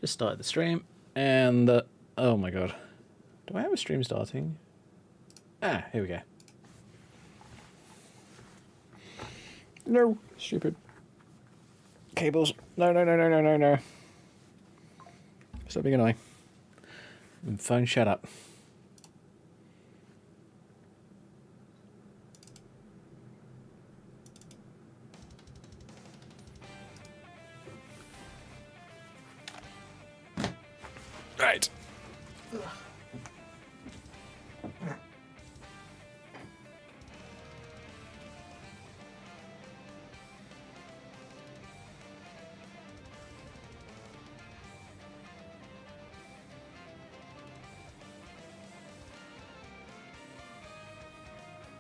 Just started the stream, and oh my god, do I have a stream starting? Ah, here we go. No, stupid cables. No, no, no, no, no, no, no. Stop being annoying. Phone, shut up. Right.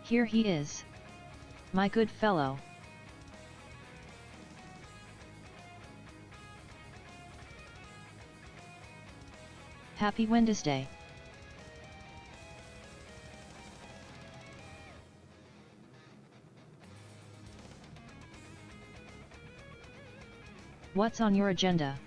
Here he is. My good fellow. Happy Wednesday. What's on your agenda?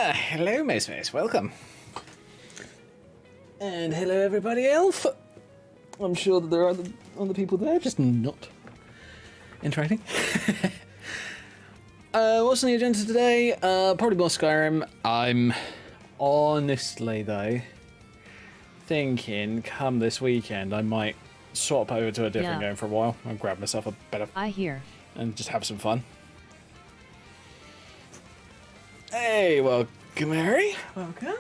Hello, Mace, welcome. And hello, everybody else. I'm sure that there are other people there, just not interacting. What's on the agenda today? Probably more Skyrim. I'm honestly, though, thinking come this weekend I might swap over to a different game for a while and grab myself a better... I hear. And just have some fun. Hey, welcome, Mary. Welcome.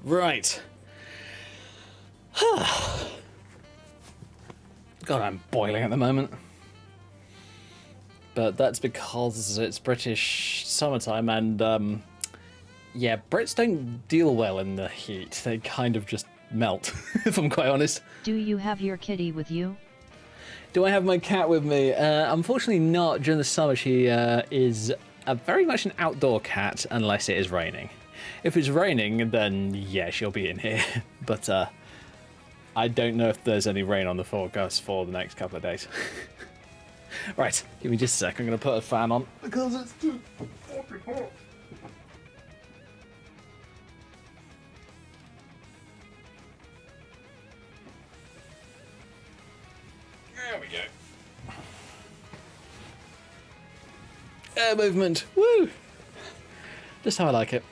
Right. God, I'm boiling at the moment. But that's because it's British summertime and, yeah, Brits don't deal well in the heat. They kind of just melt, if I'm quite honest. Do you have your kitty with you? Do I have my cat with me? Unfortunately not. During the summer she is very much an outdoor cat unless it is raining. If it's raining, then yeah, she'll be in here. But I don't know if there's any rain on the forecast for the next couple of days. Right, give me just a sec. I'm going to put a fan on because it's too fucking hot. There we go. Air movement. Woo! Just how I like it.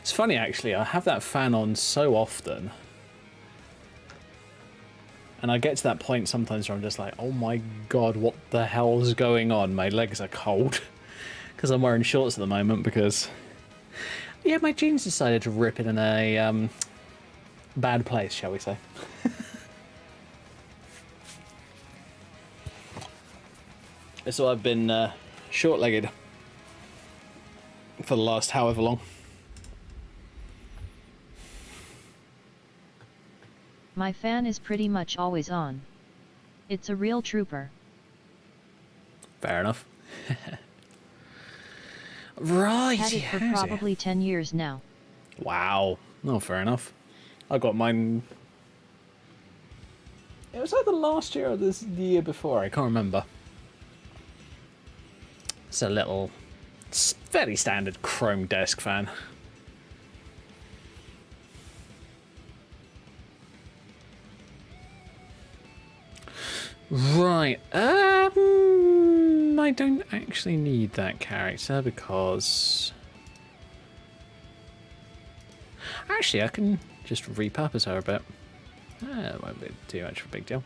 It's funny actually, I have that fan on so often. And I get to that point sometimes where I'm just like, oh my god, what the hell is going on? My legs are cold. Because I'm wearing shorts at the moment because... yeah, my jeans decided to rip it in a bad place, shall we say. So I've been short-legged for the last however long. My fan is pretty much always on. It's a real trooper. Fair enough. Right. Had it for probably 10 years now. Wow. No, fair enough. I got mine... it was either last year or the year before, I can't remember. It's a little, fairly standard chrome desk fan. Right, I don't actually need that character because Actually, I can just repurpose her a bit. It won't be too much of a big deal.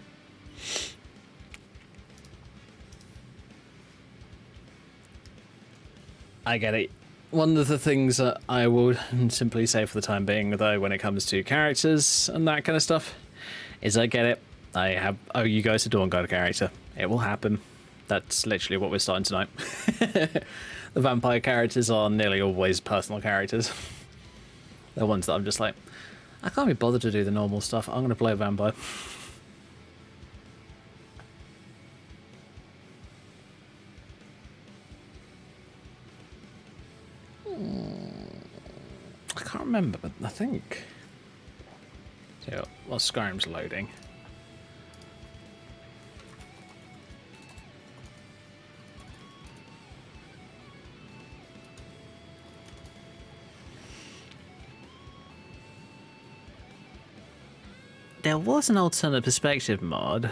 I get it. One of the things that I will simply say for the time being, though, when it comes to characters and that kind of stuff, is I get it. I have you guys a Dawn Guard character. It will happen. That's literally what we're starting tonight. The vampire characters are nearly always personal characters. They're ones that I'm just like, I can't be bothered to do the normal stuff. I'm going to play a vampire. I can't remember, but I think... So, while Skyrim's loading... There was an alternate perspective mod.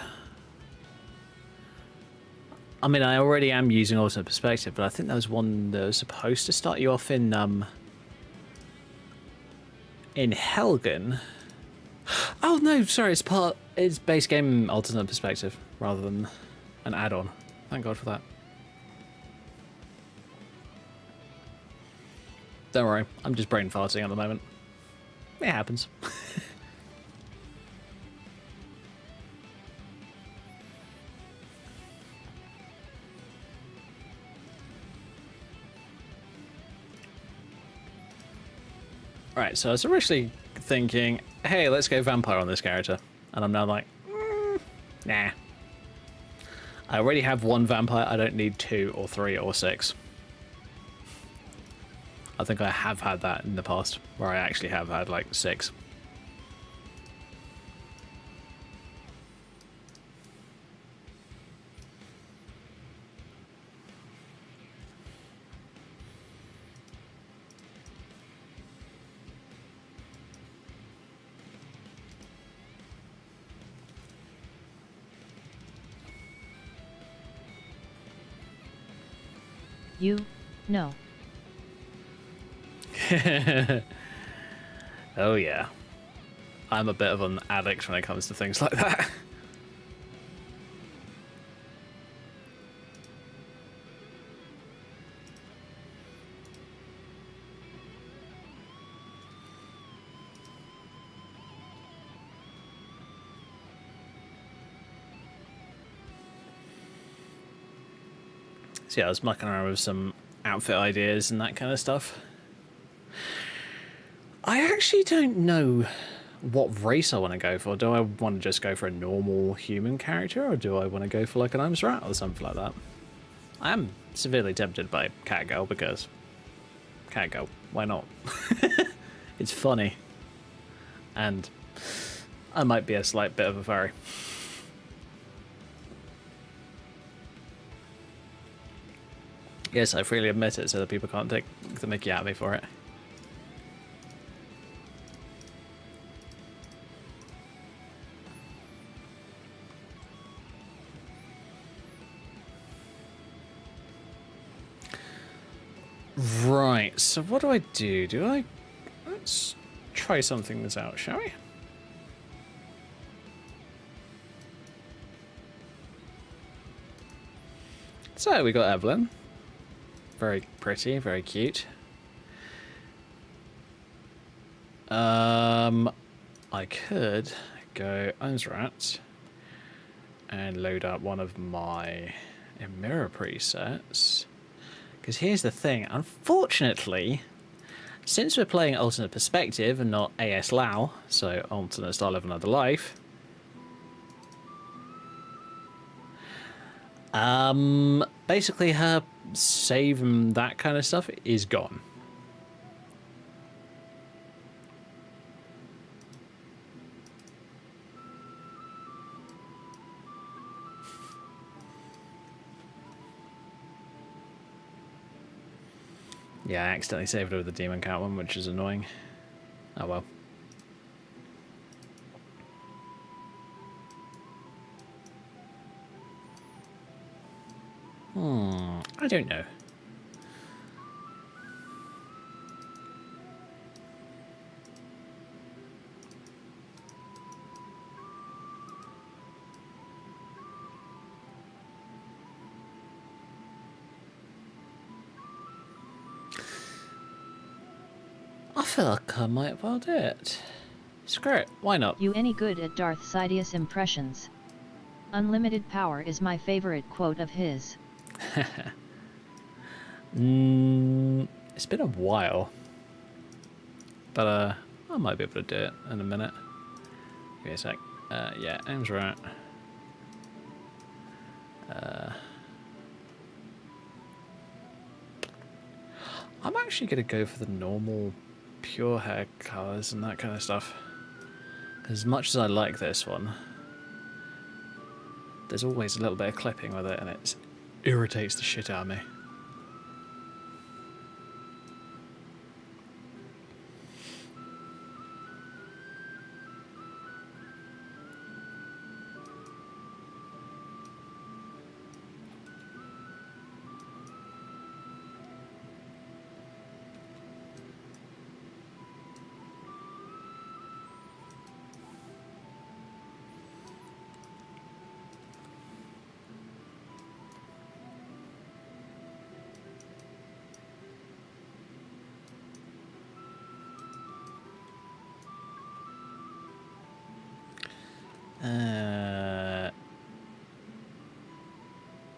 I mean, I already am using alternate perspective, but I think there was one that was supposed to start you off in Helgen. Oh no, sorry, it's base game alternate perspective rather than an add-on. Thank God for that. Don't worry, I'm just brain farting at the moment. It happens. Right, so I was originally thinking, hey, let's go vampire on this character. And I'm now like, nah. I already have one vampire, I don't need 2 or 3 or 6. I think I have had that in the past, where I actually have had like 6. You know. Oh yeah. I'm a bit of an addict when it comes to things like that. So yeah, I was mucking around with some outfit ideas and that kind of stuff. I actually don't know what race I want to go for. Do I want to just go for a normal human character, or do I want to go for like an Im's Rat or something like that? I am severely tempted by Catgirl because Catgirl, why not? It's funny. And I might be a slight bit of a furry. Yes, I freely admit it so that people can't take the mickey out of me for it. Right, so what do I do? Let's try something this out, shall we? So we got Evelyn. Very pretty, very cute. I could go Unsrat and load up one of my mirror presets. Because here's the thing, unfortunately, since we're playing alternate perspective and not AS Lao, so alternate style of another life, basically her save and that kind of stuff is gone. Yeah, I accidentally saved over the Demon Cat one, which is annoying. Oh well. I don't know. feel like I might well do it. Screw it, why not? You any good at Darth Sidious impressions? Unlimited power is my favorite quote of his. It's been a while. But I might be able to do it in a minute. Give me a sec. Yeah, aim's right. I'm actually going to go for the normal pure hair colours and that kind of stuff. As much as I like this one, there's always a little bit of clipping with it and it irritates the shit out of me.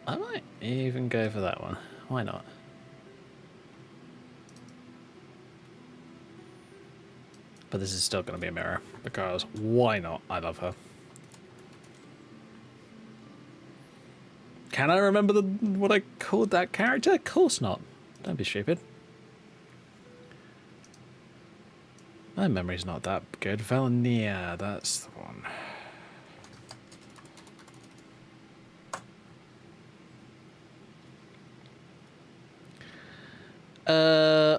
I might even go for that one. Why not? But this is still going to be a mirror, because why not? I love her. Can I remember what I called that character? Of course not. Don't be stupid. My memory's not that good. Valenia, that's the one.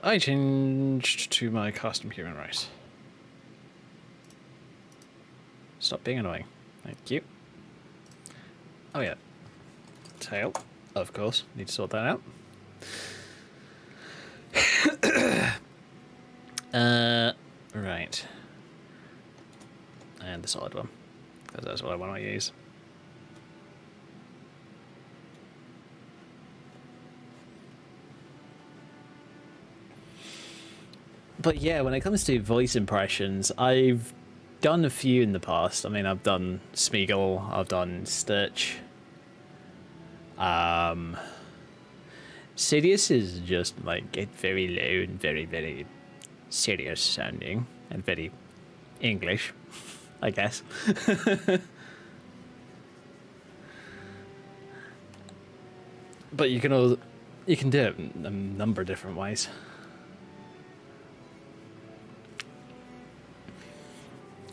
I changed to my custom human race. Stop being annoying. Thank you. Oh yeah. Tail, of course. Need to sort that out. Right. And the solid one, because that's what I want to use. But yeah, when it comes to voice impressions, I've done a few in the past. I mean, I've done Smeagol, I've done Stitch. Sidious is just like it very low and very, very serious sounding and very English, I guess. But you can do it in a number of different ways.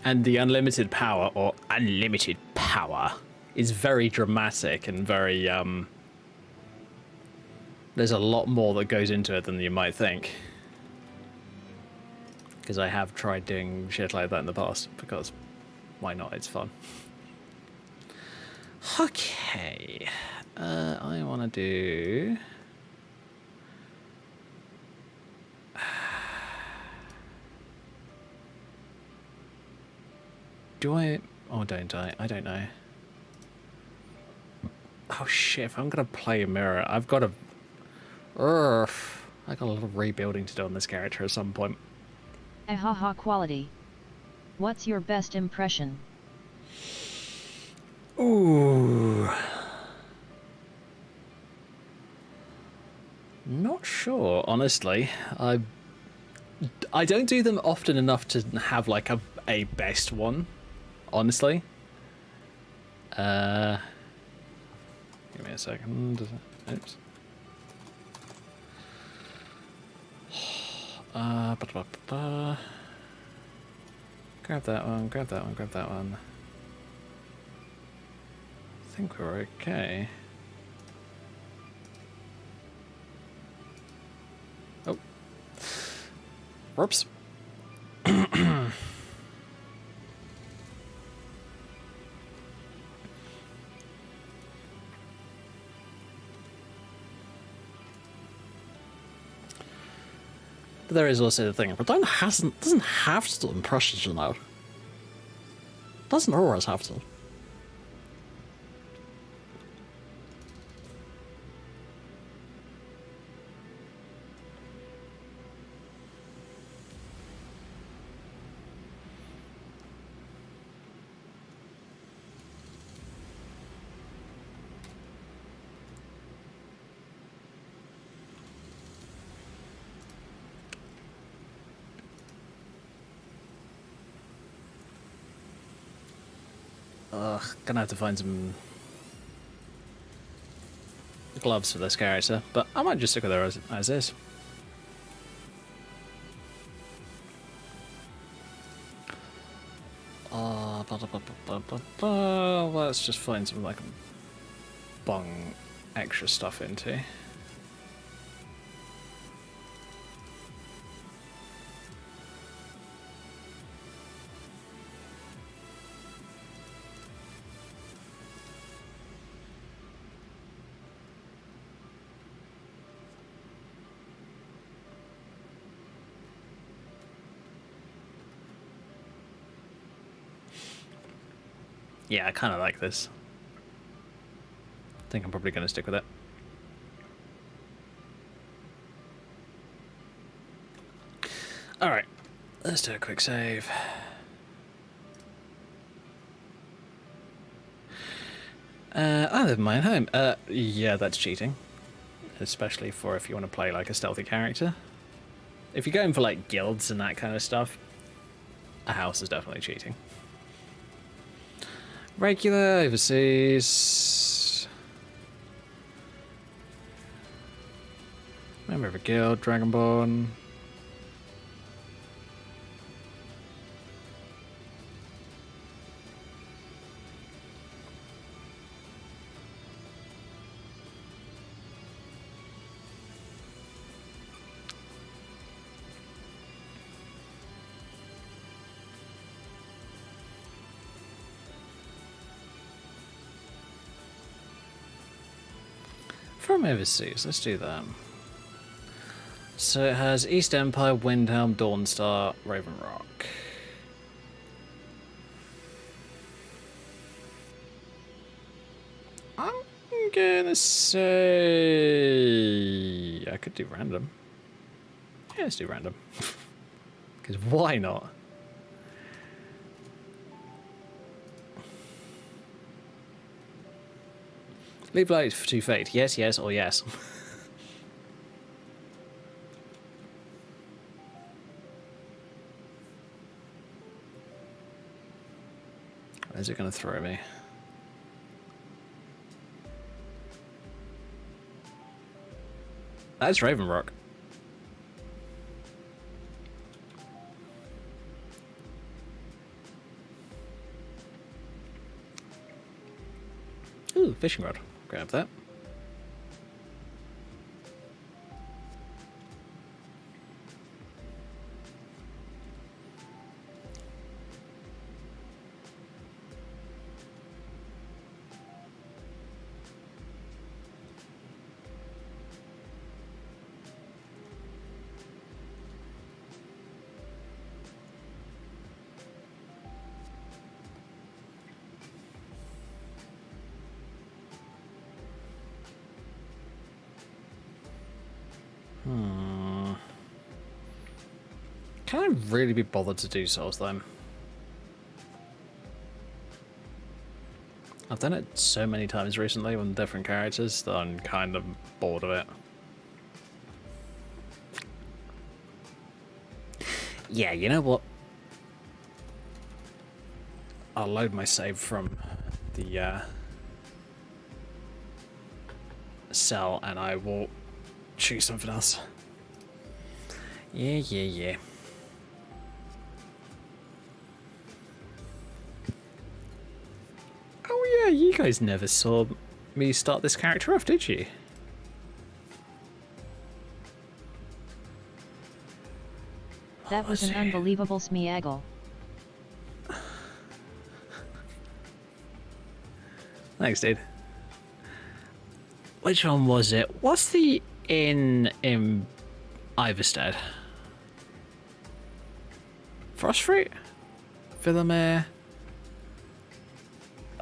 And the unlimited power, or unlimited power, is very dramatic and very, there's a lot more that goes into it than you might think. Because I have tried doing shit like that in the past, because why not? It's fun. Okay. I want to do... Do I... or don't I? I don't know. Oh shit, if I'm going to play a mirror, I've got to... I got a lot of rebuilding to do on this character at some point. Ahaha quality. What's your best impression? Ooh. Not sure, honestly. I don't do them often enough to have like a best one, honestly. Give me a second. Oops. Grab that one, grab that one, grab that one. I think we're okay. Oh. Whoops. But there is also the thing, but doesn't have to do impressions, you know. Doesn't always have to. Gonna have to find some gloves for this character, but I might just stick with her as is. Let's just find some like bung extra stuff into. Yeah, I kind of like this. I think I'm probably going to stick with it. Alright, let's do a quick save. I live in my own home. Yeah, that's cheating. Especially for if you want to play like a stealthy character. If you're going for like guilds and that kind of stuff, a house is definitely cheating. Regular, overseas. Member of a guild, Dragonborn. From overseas, let's do that. So it has East Empire, Windhelm, Dawnstar, Raven Rock. I'm gonna say I could do random. Yeah, let's do random. Because why not? Leave light to fate. Yes, yes, or yes. Where's it going to throw me? That's Raven Rock. Ooh, fishing rod. Grab that. Can I really be bothered to do Souls then? I've done it so many times recently with different characters that I'm kind of bored of it. Yeah, you know what? I'll load my save from the cell and I will choose something else. Yeah. Oh yeah, you guys never saw me start this character off, did you? That was an unbelievable smeaggle. Thanks, dude. Which one was it? What's the inn in Iverstead? Frostfruit? Villamere?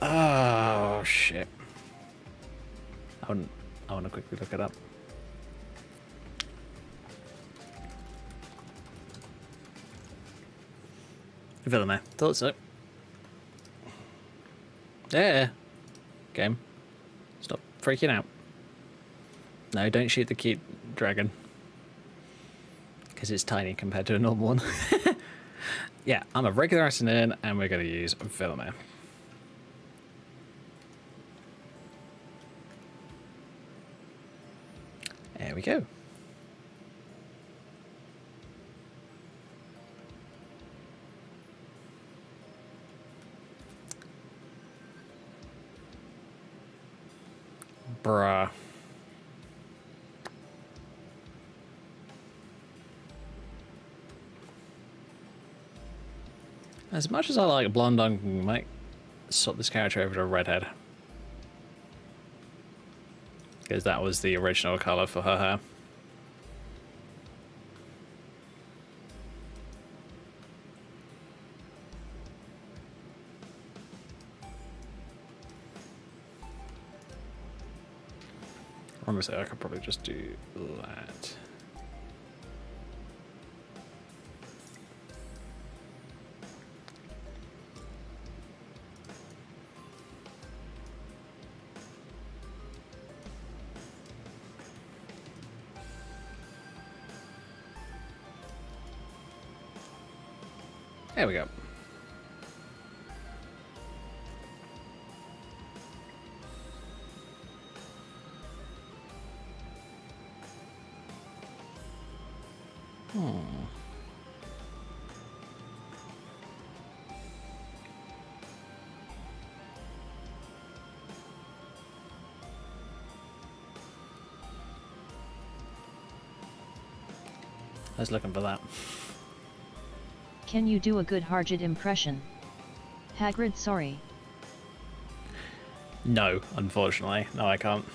Oh shit. I want to quickly look it up. Villamere. Thought so. Yeah. Game. Stop freaking out. No, don't shoot the cute dragon. Because it's tiny compared to a normal one. Yeah, I'm a regular Assassinin and we're going to use Villamere. we go. Bruh. As much as I like blonde, I might swap this character over to redhead. Because that was the original colour for her hair. Honestly, I could probably just do that. There we go. I was looking for that. Can you do a good Harjit impression? Hagrid, sorry. No, unfortunately. No, I can't.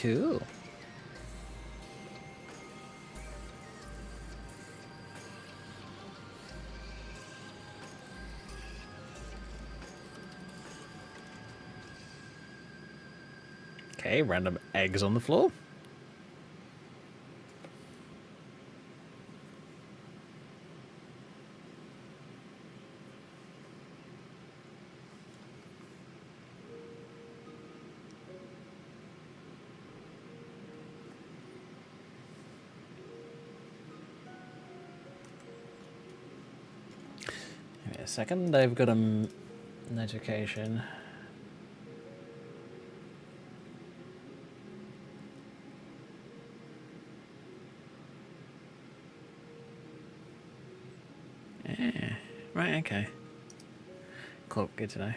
Cool. Okay, random eggs on the floor. Give me a second, I've got a notification. Yeah, right, okay. Cool, good to know.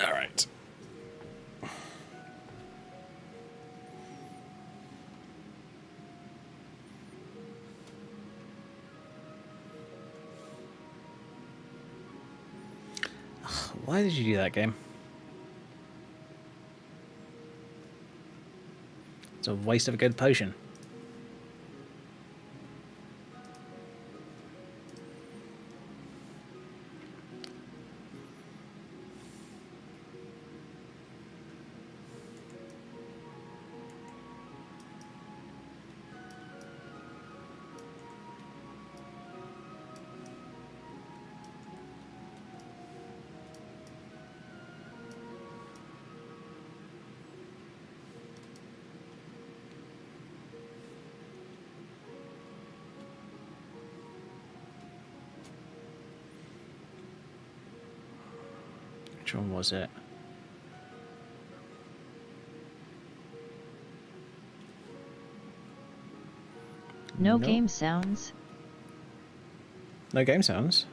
All right. Why did you do that, game? It's a waste of a good potion. Which one was it? No Nope. game sounds. No game sounds.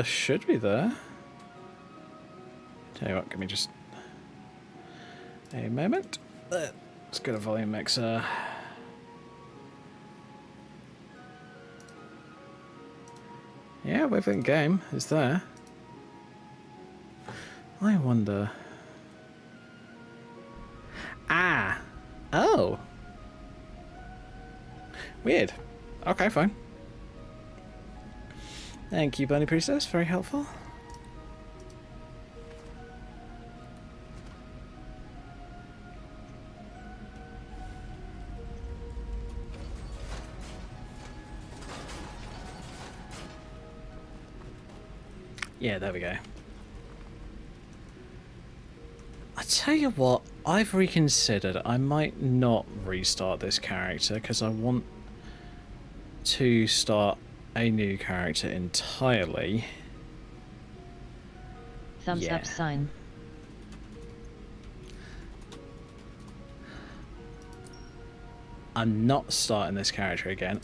Should be there. Tell you what, give me just A moment. Let's get a volume mixer. Yeah, Wavelength Game is there. I wonder. Ah! Oh! Weird. Okay, fine. Thank you, Bunny Priestess. Very helpful. Yeah, there we go. I tell you what, I've reconsidered. I might not restart this character because I want to start a new character entirely. Thumbs Yeah. up sign. I'm not starting this character again.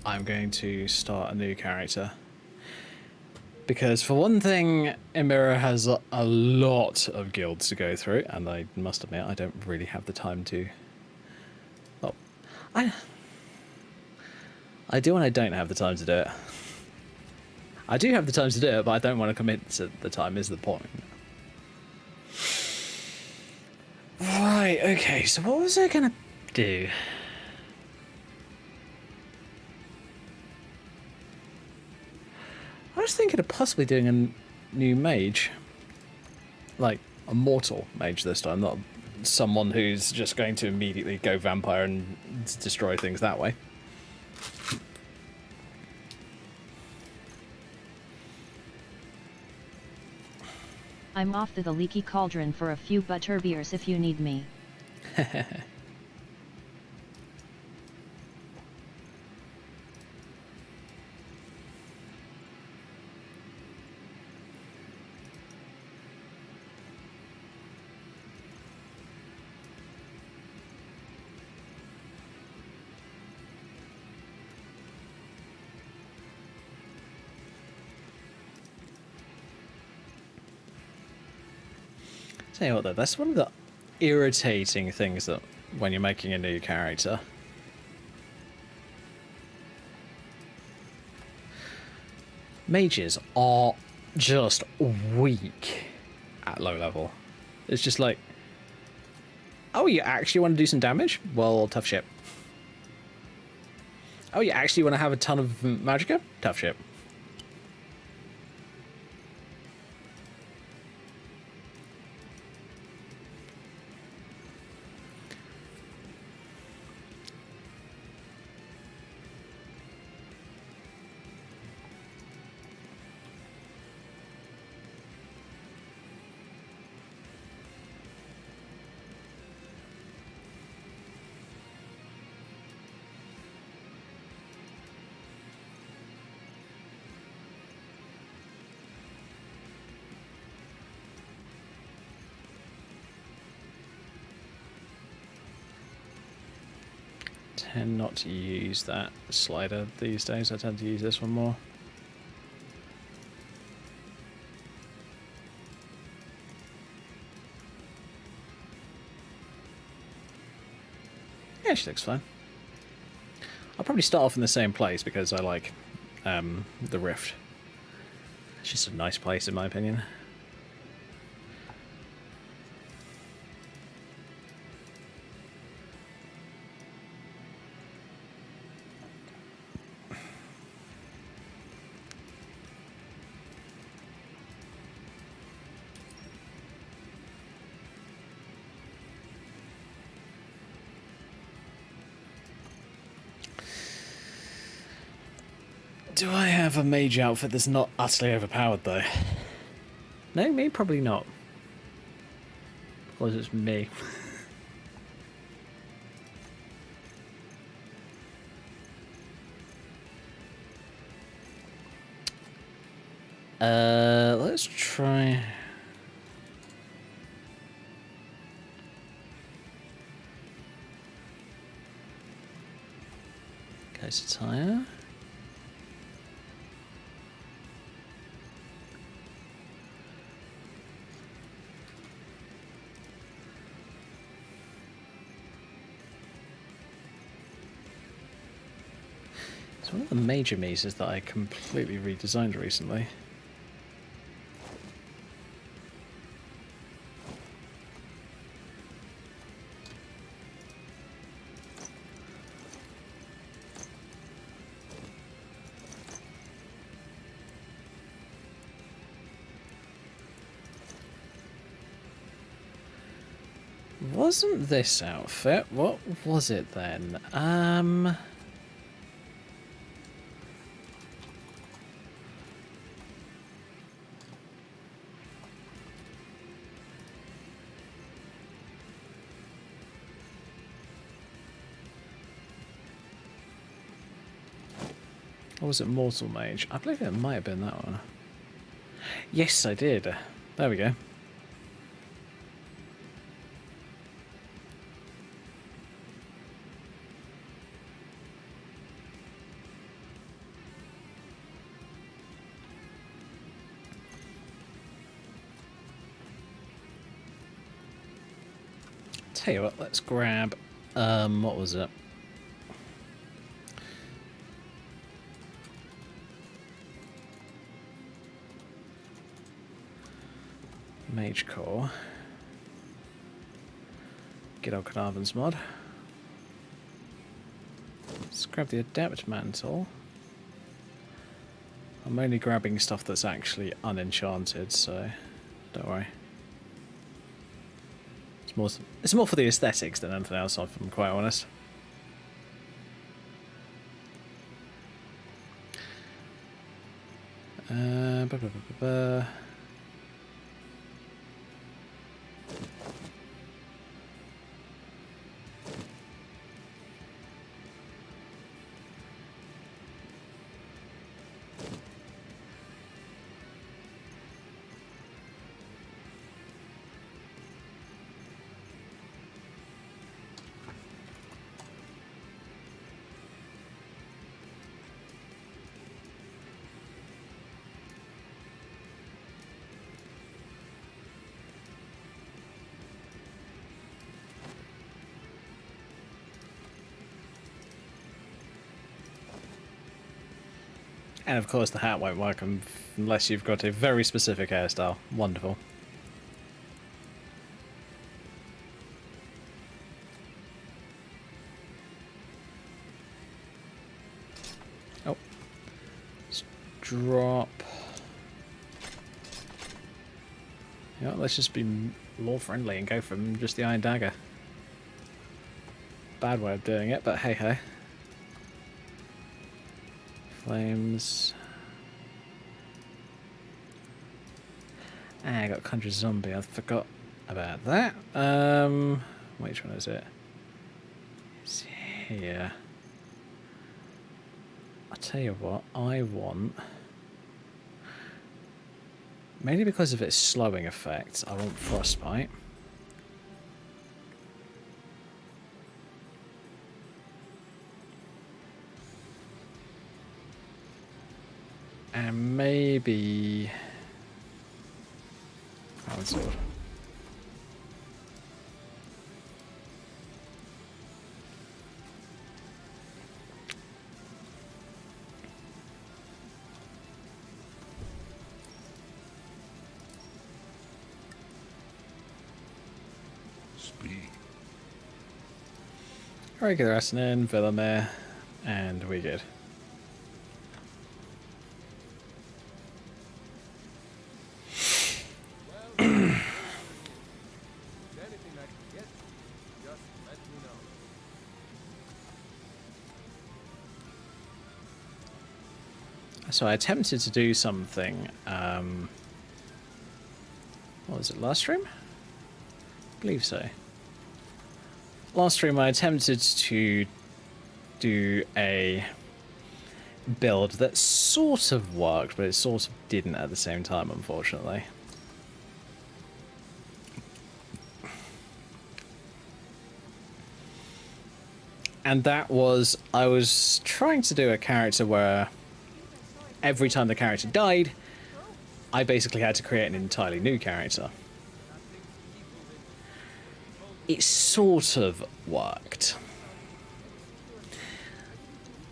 I'm going to start a new character. Because for one thing, Emira has a lot of guilds to go through, and I must admit, I don't really have the time to... Well, I do and I don't have the time to do it. I do have the time to do it, but I don't want to commit to the time, is the point. Right, okay, so what was I going to do? I was thinking of possibly doing a new mage. Like, a mortal mage this time, not someone who's just going to immediately go vampire and destroy things that way. I'm off to the Leaky Cauldron for a few butterbeers if you need me. Tell you what though, that's one of the irritating things that when you're making a new character. Mages are just weak at low level. It's just like, oh, you actually want to do some damage? Well, tough shit. Oh, you actually want to have a ton of magicka? Tough shit. Tend not to use that slider these days. I tend to use this one more. Yeah, she looks fine. I'll probably start off in the same place because I like the Rift. It's just a nice place in my opinion. Do I have a mage outfit that's not utterly overpowered, though? No, me? Probably not. Or is it me? Let's try... Case attire. It's one of the major mesas that I completely redesigned recently. Wasn't this outfit? What was it then? Or was it Mortal Mage? I believe it might have been that one. Yes, I did. There we go. Tell you what, let's grab, what was it? Mage Core. Get old Carnarvon's mod. Let's grab the Adept Mantle. I'm only grabbing stuff that's actually unenchanted, so don't worry. It's more for the aesthetics than anything else, if I'm quite honest. Ba -ba -ba -ba -ba. And of course the hat won't work unless you've got a very specific hairstyle. Wonderful. Oh. Let's drop. You know, let's just be more friendly and go from just the Iron Dagger. Bad way of doing it, but hey hey. Flames. Ah, I got Conjure Zombie. I forgot about that. Which one is it? It's here. I'll tell you what, I want... Mainly because of its slowing effect, I want Frostbite. And maybe... Iron Sword. Speed. Regular Assanin, Villamere, and we good. So I attempted to do something, what was it, last stream? I believe so. Last stream I attempted to do a build that sort of worked, but it sort of didn't at the same time, unfortunately. And that was, I was trying to do a character where every time the character died, I basically had to create an entirely new character. It sort of worked.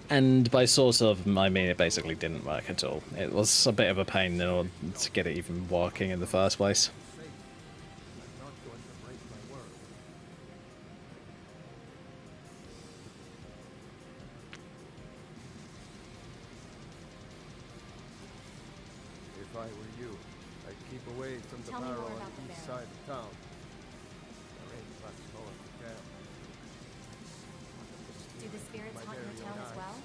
And by sort of, I mean it basically didn't work at all. It was a bit of a pain in order to get it even working in the first place. I'm not going to break my word. If I were you, I'd keep away from the Tell me barrow more on about the the east barrow. side of town. There ain't much more to tell. Do the spirits haunt your town as well?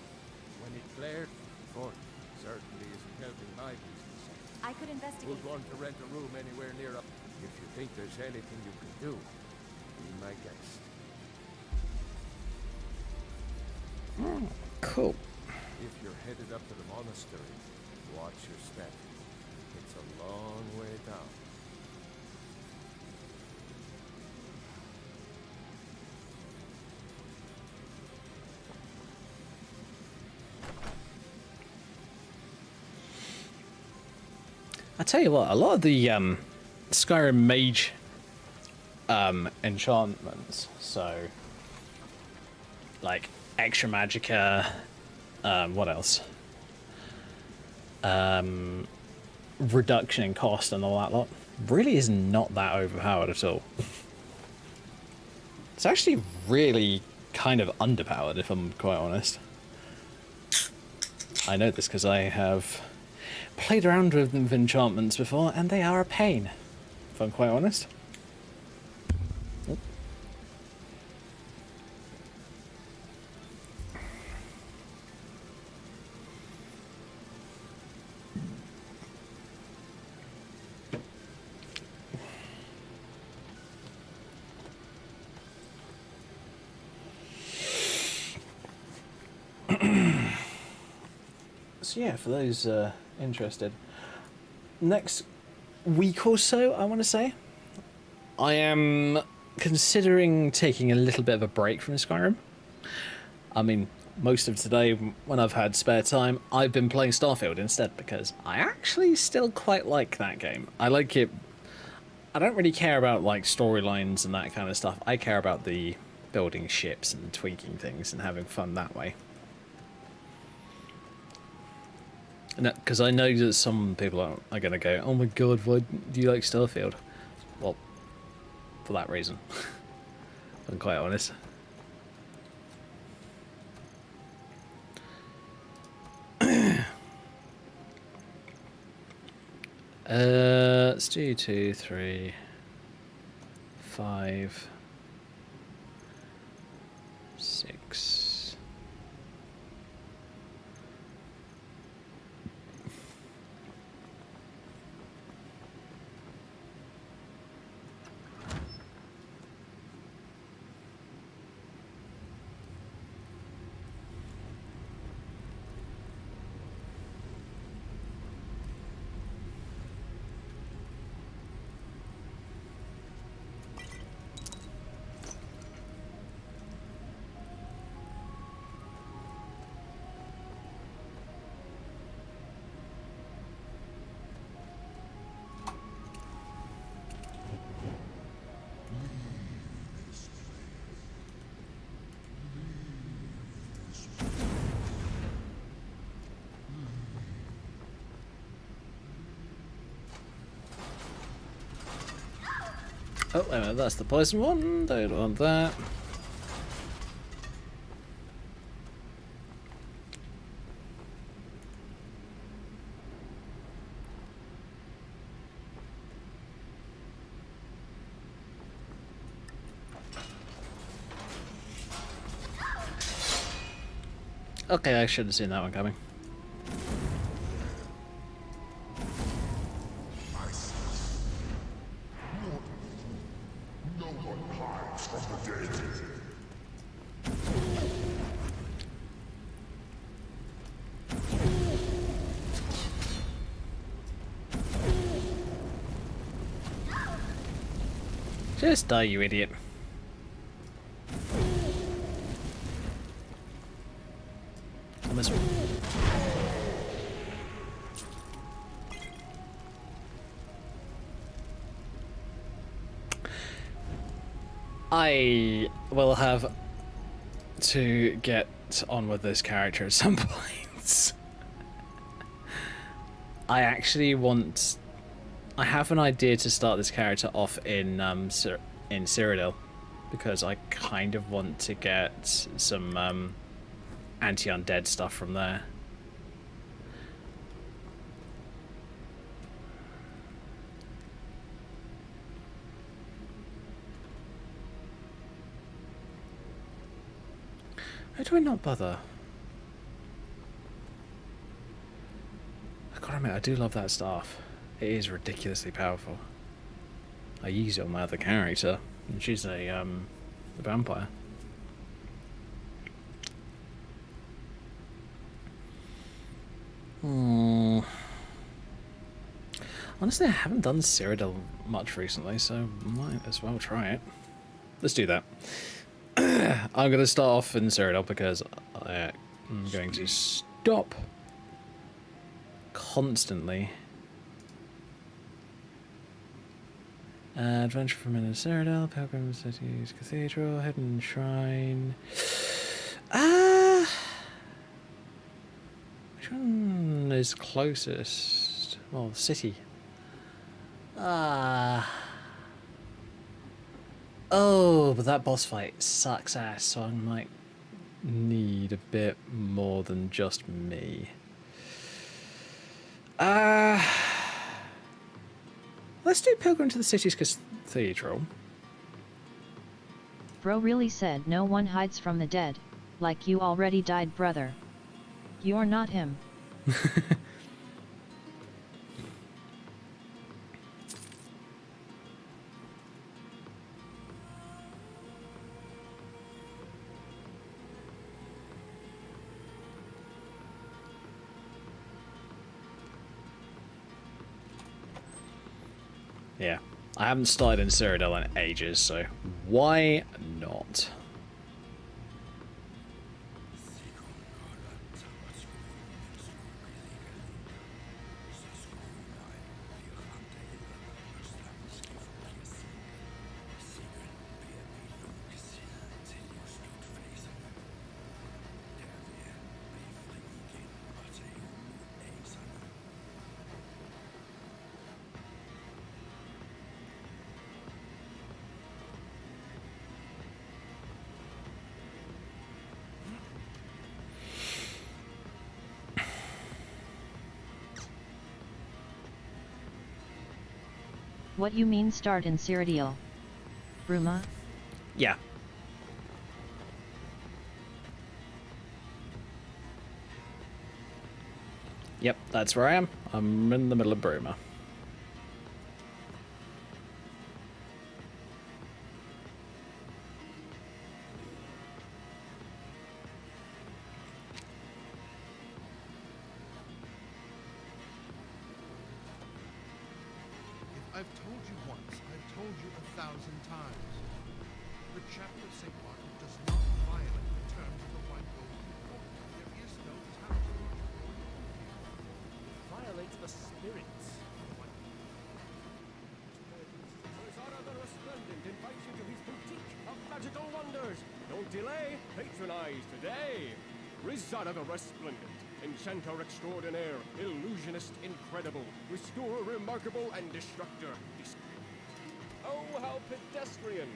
When it flared, fort certainly isn't helping my business. I could investigate. Who'd want to rent a room anywhere near up? If you think there's anything you can do, be my guest. Cool. If you're headed up to the monastery, watch your step. It's a long way down. I tell you what, a lot of the Skyrim mage enchantments, so like extra magicka, what else? Reduction in cost and all that lot really is not that overpowered at all. It's actually really kind of underpowered, if I'm quite honest. I know this because I have played around with them with enchantments before, and they are a pain, if I'm quite honest. Oh. So yeah, for those interested, next week or so, I want to say, I am considering taking a little bit of a break from Skyrim. I mean, most of today, when I've had spare time, I've been playing Starfield instead, because I actually still quite like that game. I like it. I don't really care about like storylines and that kind of stuff. I care about the building ships and tweaking things and having fun that way. Because I know that some people are going to go, oh my god, why do you like Starfield? Well, for that reason. If I'm quite honest. Let's do 2, 3, 5, 6. Oh, wait a minute, that's the poison one. Don't want that. Okay, I should have seen that one coming. No one hides from the dead. Just die, you idiot. On this one. I will have to get get on with this character at some point. I actually want... I have an idea to start this character off in Cyrodiil, because I kind of want to get some anti-undead stuff from there. How do I not bother? I gotta admit, I do love that staff. It is ridiculously powerful. I use it on my other character, and she's a vampire. Honestly, I haven't done Cyrodiil much recently, so might as well try it. Let's do that. I'm going to start off in Cyrodiil because I'm going to stop constantly. Adventure from in Cyrodiil, Pilgrim City's Cathedral, Hidden Shrine. Which one is closest? Well, the city. Oh, but that boss fight sucks ass, so I might need a bit more than just me. Let's do Pilgrim to the City's Cathedral. Bro really said no one hides from the dead, like you already died, brother. You're not him. Yeah, I haven't started in Cyrodiil in ages, so why not? What you mean start in Cyrodiil? Bruma? Yeah. Yep, that's where I am. I'm in the middle of Bruma. I've told you once, I've told you 1,000 times. The chapter of St. Martin does not violate the terms of the White Gold Report. There is no town. Violates the spirits. Rizara the Resplendent invites you to his boutique of magical wonders. Don't delay, patronize today. Rizara the Resplendent, enchanter extraordinaire, illusionist incredible, restorer remarkable, and destructor. Oh, how pedestrian!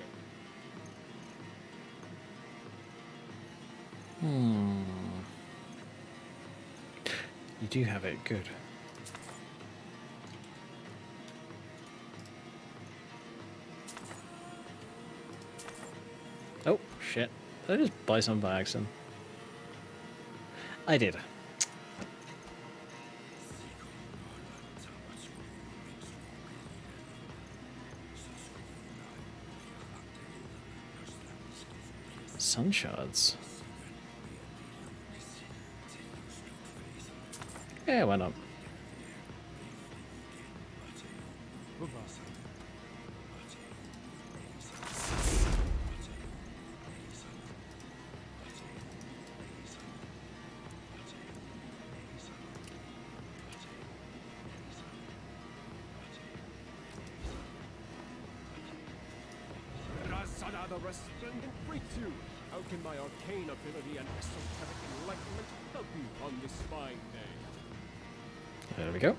You do have it, good. Oh, shit. Did I just buy some by accident? I did. Sun shards. Yeah, why not? Rizara the Resplendent greets you. How can my arcane ability and esoteric enlightenment help you on this fine day? There we go.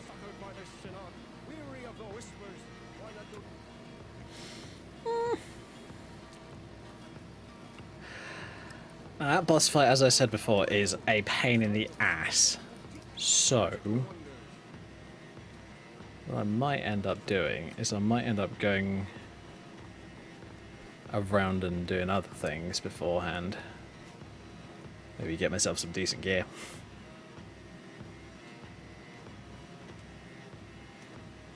Suckered by the sinner, weary of the whispers, why not go... That boss fight, as I said before, is a pain in the ass. So, what I might end up doing is I might end up going around and doing other things beforehand. Maybe get myself some decent gear.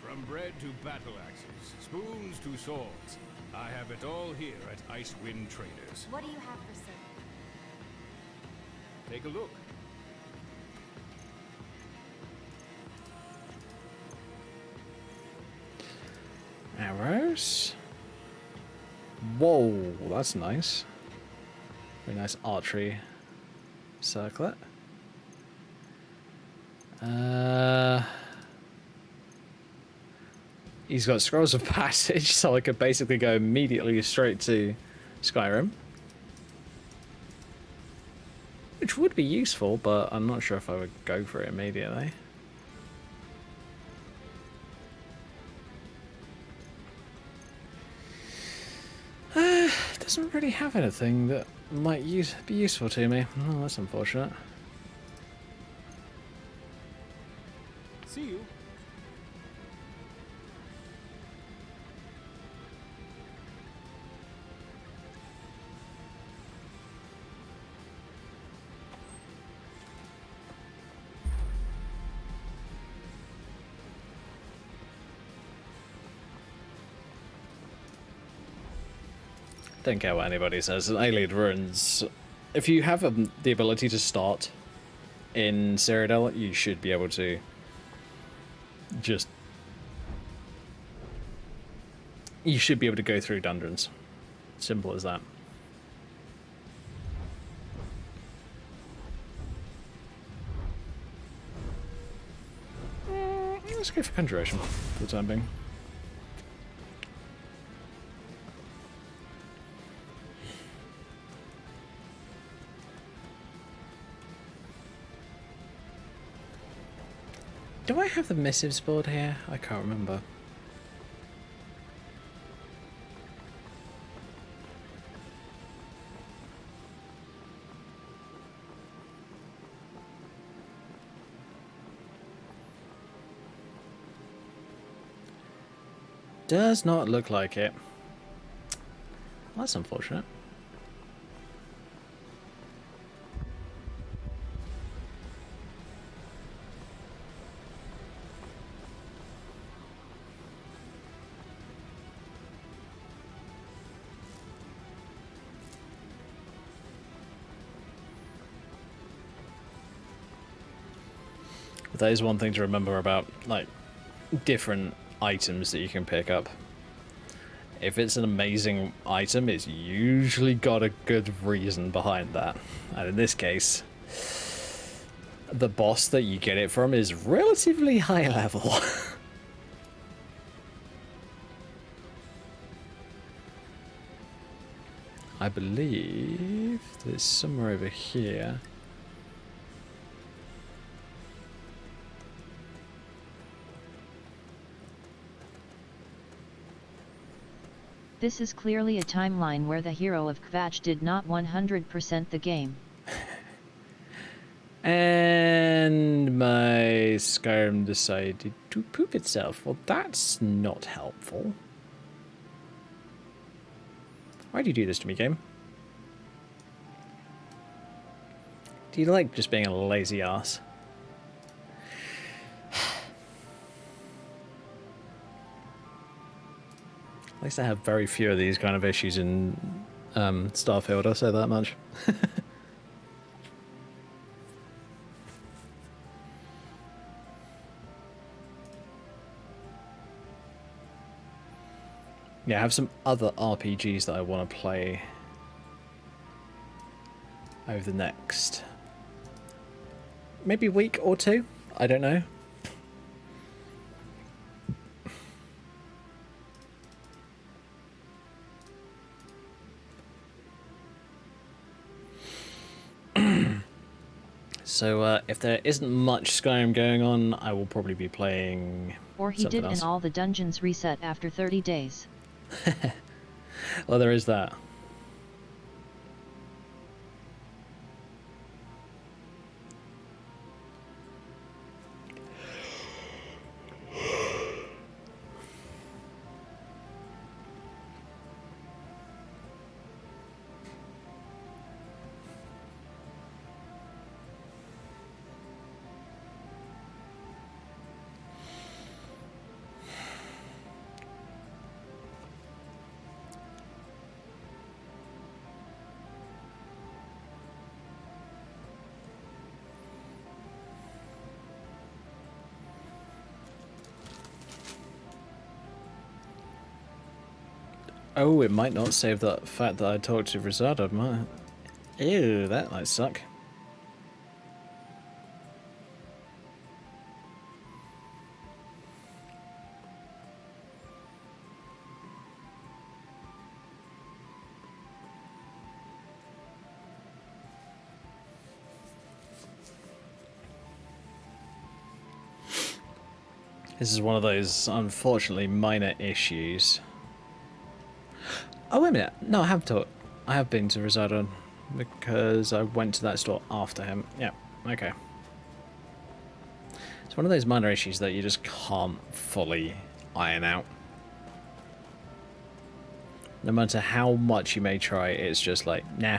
From bread to battle axes, spoons to swords, I have it all here at Icewind Traders. What do you have for sale? Take a look. Arrows. Whoa, that's nice. Very nice archery circlet. He's got scrolls of passage, so I could basically go immediately straight to Skyrim. Which would be useful, but I'm not sure if I would go for it immediately. Doesn't really have anything that might be useful to me. Oh, that's unfortunate. See you. Don't care what anybody says. Alien Ruins, if you have the ability to start in Cyrodiil, you should be able to just... You should be able to go through dungeons. Simple as that. Let's go for Conjuration for the time being. Do I have the missives board here? I can't remember. Does not look like it. That's unfortunate. That is one thing to remember about, like, different items that you can pick up. If it's an amazing item, it's usually got a good reason behind that. And in this case, the boss that you get it from is relatively high level. I believe there's somewhere over here. This is clearly a timeline where the hero of Kvatch did not 100% the game. And my Skyrim decided to poop itself. Well, that's not helpful. Why do you do this to me, game? Do you like just being a lazy ass? At least I have very few of these kind of issues in Starfield, I'll say that much. Yeah, I have some other RPGs that I want to play over the next maybe week or two. I don't know. So if there isn't much Skyrim going on, I will probably be playing Or he something did else. and all the dungeons reset after 30 days. Well, there is that. Oh, it might not save that fact that I talked to Rosado, might. Ew, that might suck. This is one of those, unfortunately, minor issues. Oh, wait a minute. No, I have been to Rosado because I went to that store after him. Yeah, okay. It's one of those minor issues that you just can't fully iron out. No matter how much you may try, it's just like, nah.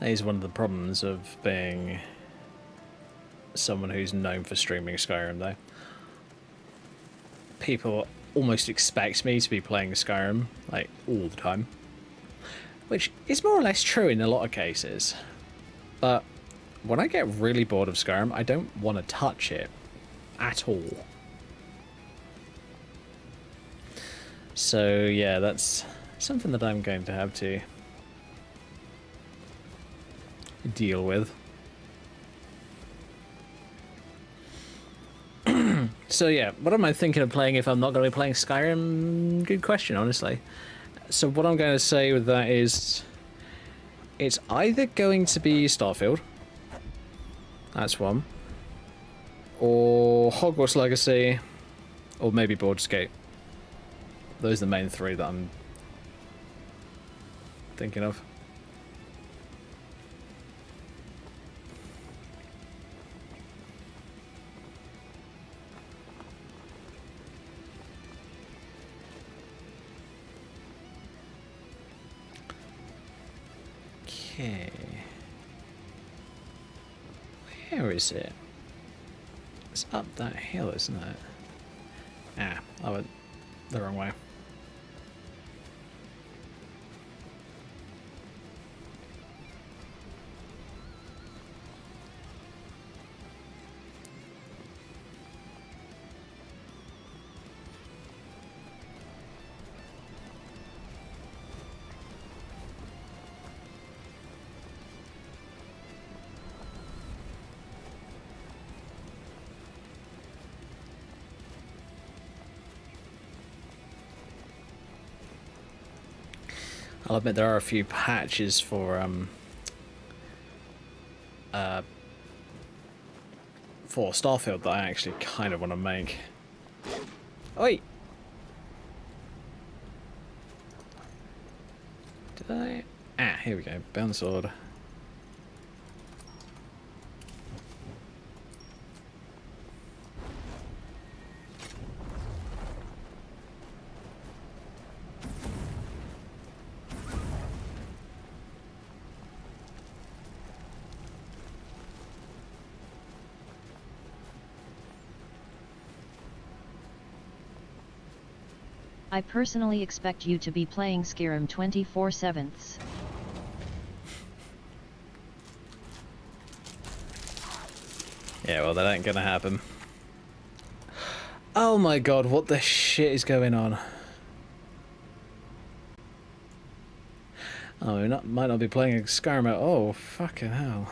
That is one of the problems of being someone who's known for streaming Skyrim, though. People almost expect me to be playing Skyrim, like, all the time. Which is more or less true in a lot of cases. But when I get really bored of Skyrim, I don't want to touch it at all. So yeah, that's something that I'm going to have to deal with. So yeah, what am I thinking of playing if I'm not going to be playing Skyrim? Good question, honestly. So what I'm going to say with that is, it's either going to be Starfield, that's one, or Hogwarts Legacy, or maybe Baldur's Gate. Those are the main three that I'm thinking of. Okay. Where is it? It's up that hill, isn't it? Ah, I went the wrong way. I'll admit there are a few patches for Starfield that I actually kind of want to make. Oi! Did I? Ah, here we go. Bound sword. I personally expect you to be playing Skyrim 24/7. Yeah, well, that ain't gonna happen. Oh my god, what the shit is going on? Oh, we might not be playing Skyrim at all. Fucking hell.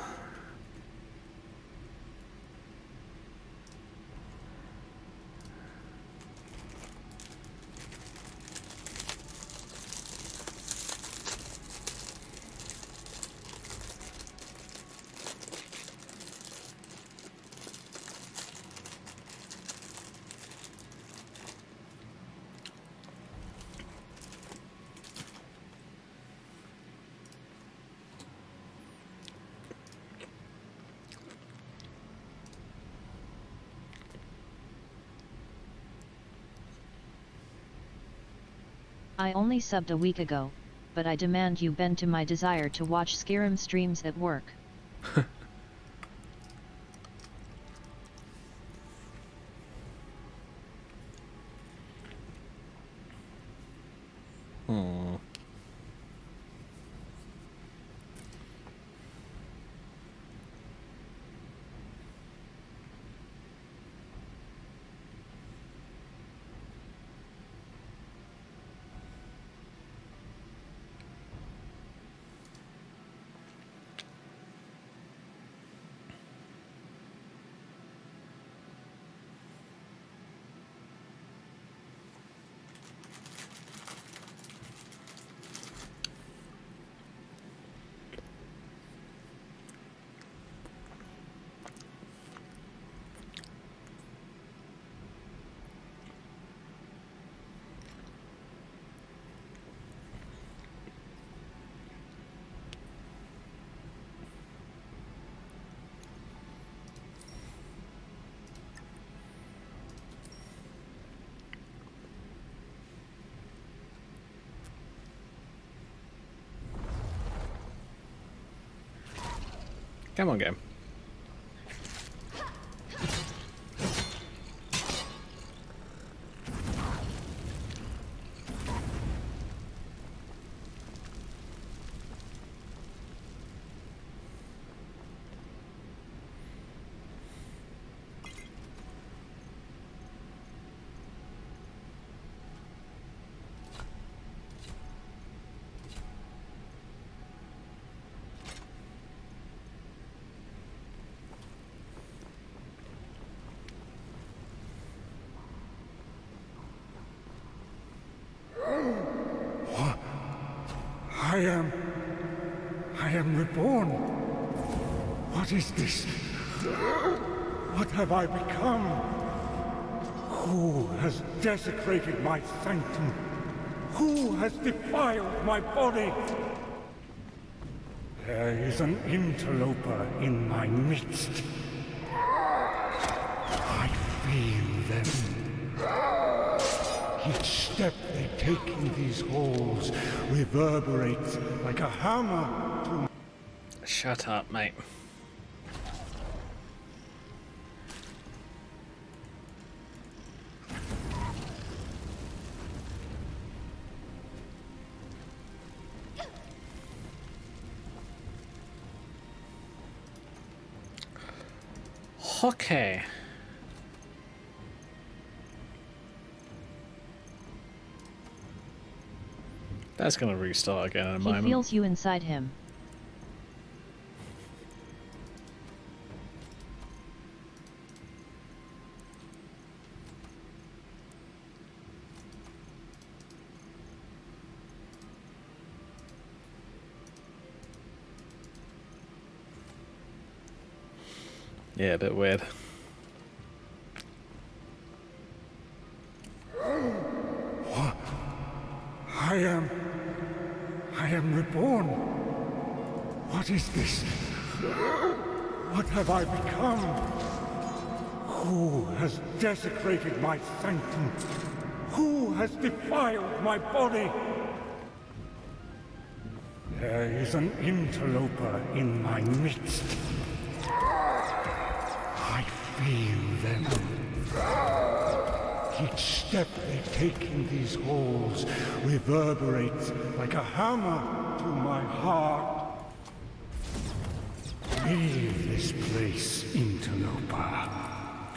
I only subbed a week ago, but I demand you bend to my desire to watch Skyrim streams at work. Hmm. Come on, game. I am reborn. What is this? What have I become? Who has desecrated my sanctum? Who has defiled my body? There is an interloper in my midst. I feel them. Each step they take in these halls reverberates like a hammer to... Shut up, mate. Okay. That's gonna restart again in a He moment. feels you inside him. Yeah, a bit weird. I am reborn. What is this? What have I become? Who has desecrated my sanctum? Who has defiled my body? There is an interloper in my midst. I feel them. Each step they take in these halls reverberates like a hammer to my heart. Leave this place, Interloper.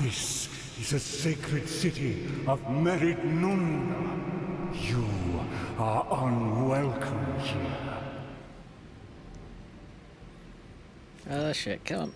This is a sacred city of Meridnunda. You are unwelcome here. Oh shit, come on.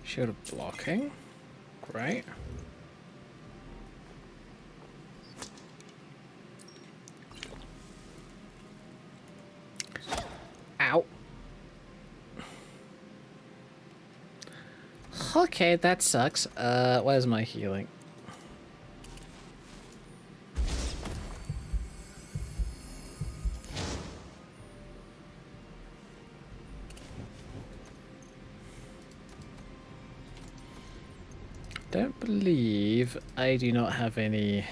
Shield of blocking. Great. Ow. Okay, that sucks. Where's my healing? Don't believe I do not have any.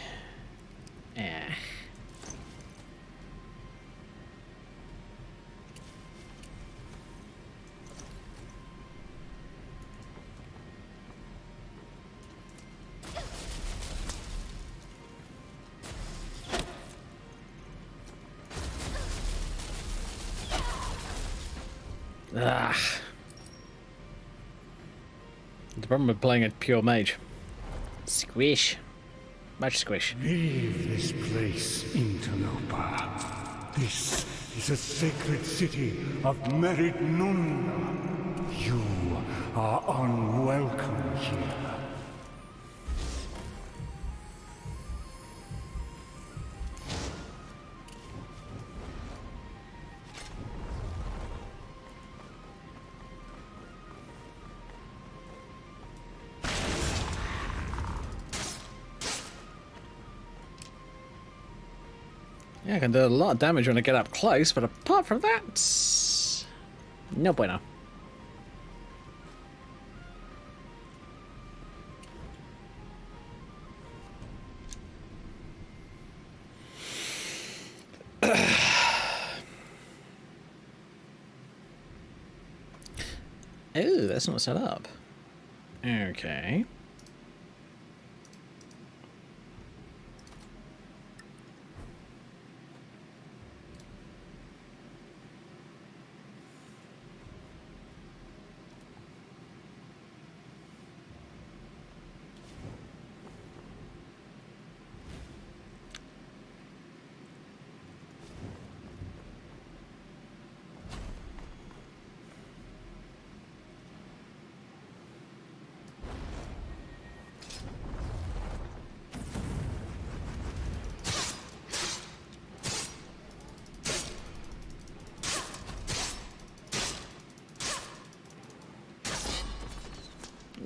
Ah. The problem with playing a pure mage. Squish. Much squish. Leave this place, Interloper. This is a sacred city of Meridnunda. You are unwelcome here. Yeah, I can do a lot of damage when I get up close, but apart from that, no bueno. Oh, that's not set up. Okay.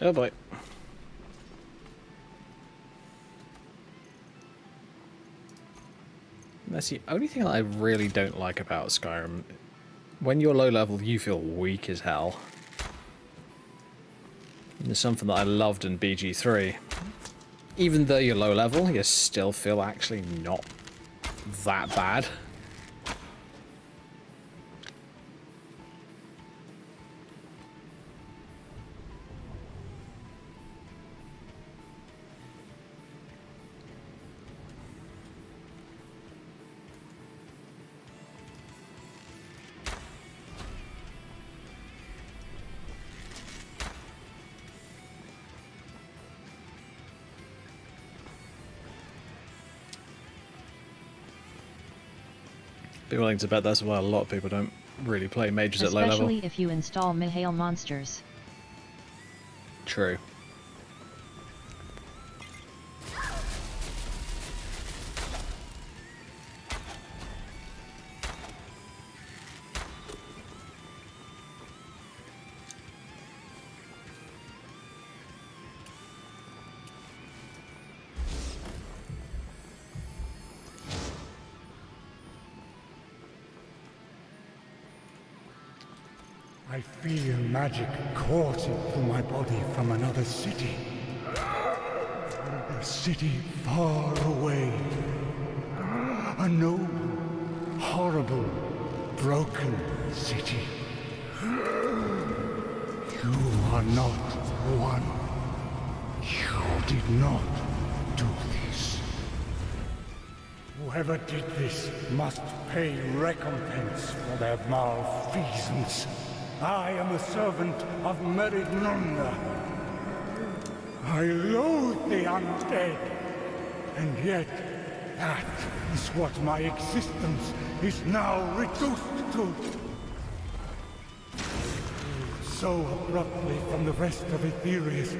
Oh boy. That's the only thing I really don't like about Skyrim. When you're low level, you feel weak as hell. And there's something that I loved in BG3. Even though you're low level, you still feel actually not that bad. Be willing to bet that's why a lot of people don't really play mages at low level. Especially if you install Mihail monsters. True. I feel magic coursing through my body from another city. A city far away. A noble, horrible, broken city. You are not one. You did not do this. Whoever did this must pay recompense for their malfeasance. I am a servant of Meridnunda. I loathe the undead, and yet that is what my existence is now reduced to. So abruptly from the rest of Aetherius,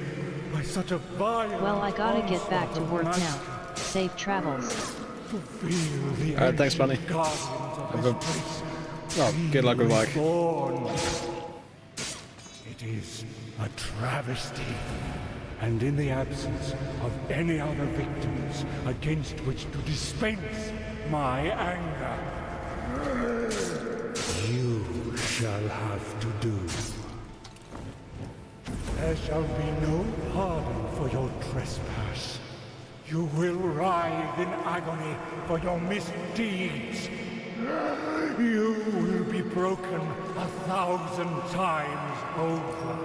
by such a vile. Well, I gotta get onslaught back to of work magic, now. Safe travels. to feel the Alright, thanks, ancient Bunny. guardians of this place. Oh, good luck with work. Reborn. It is a travesty, and in the absence of any other victims against which to dispense my anger, you shall have to do. There shall be no pardon for your trespass. You will writhe in agony for your misdeeds. You will be broken 1,000 times over.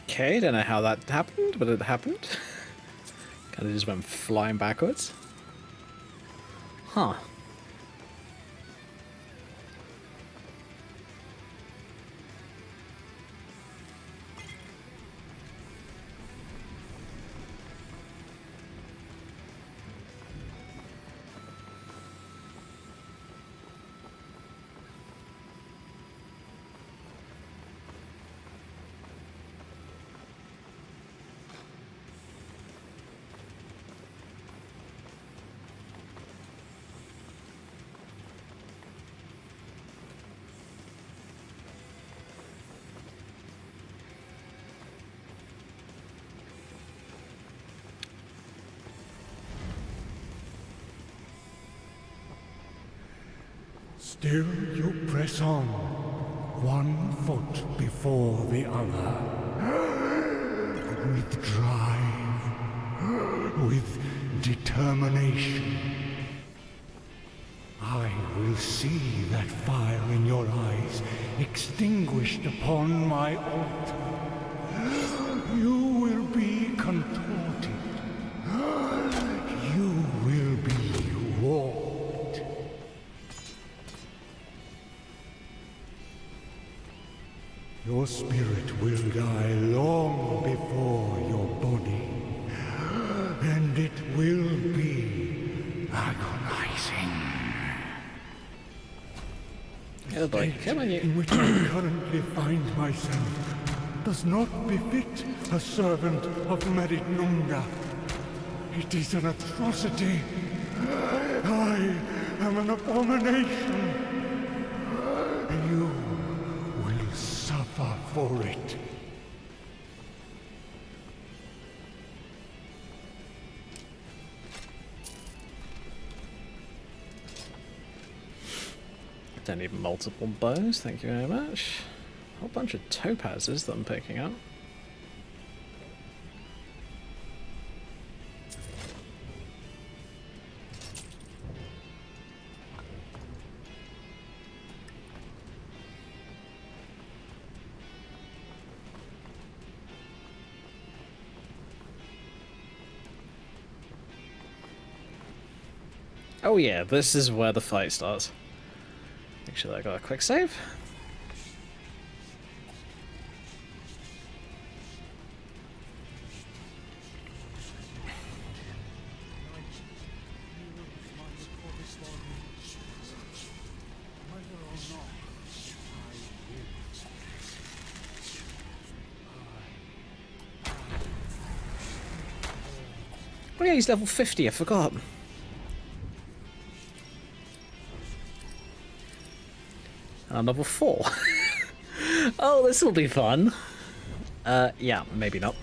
Okay, don't know how that happened, but it happened. Kind of just went flying backwards. Huh. Still you press on, one foot before the other. With drive, with determination. I will see that fire in your eyes extinguished upon my altar. You will be contorted. You will be warped. Your spirit will die long before your body, and it will be agonizing. Oh boy, come on you. In which I currently find myself does not befit a servant of Meridnunda. It is an atrocity. I am an abomination. You will suffer for it. Don't need multiple bows, thank you very much. A whole bunch of topazes that I'm picking up. Oh yeah, this is where the fight starts. Make sure that I got a quick save. Oh yeah, he's level 50, I forgot. And I'm level 4. Oh, this will be fun. Yeah, maybe not.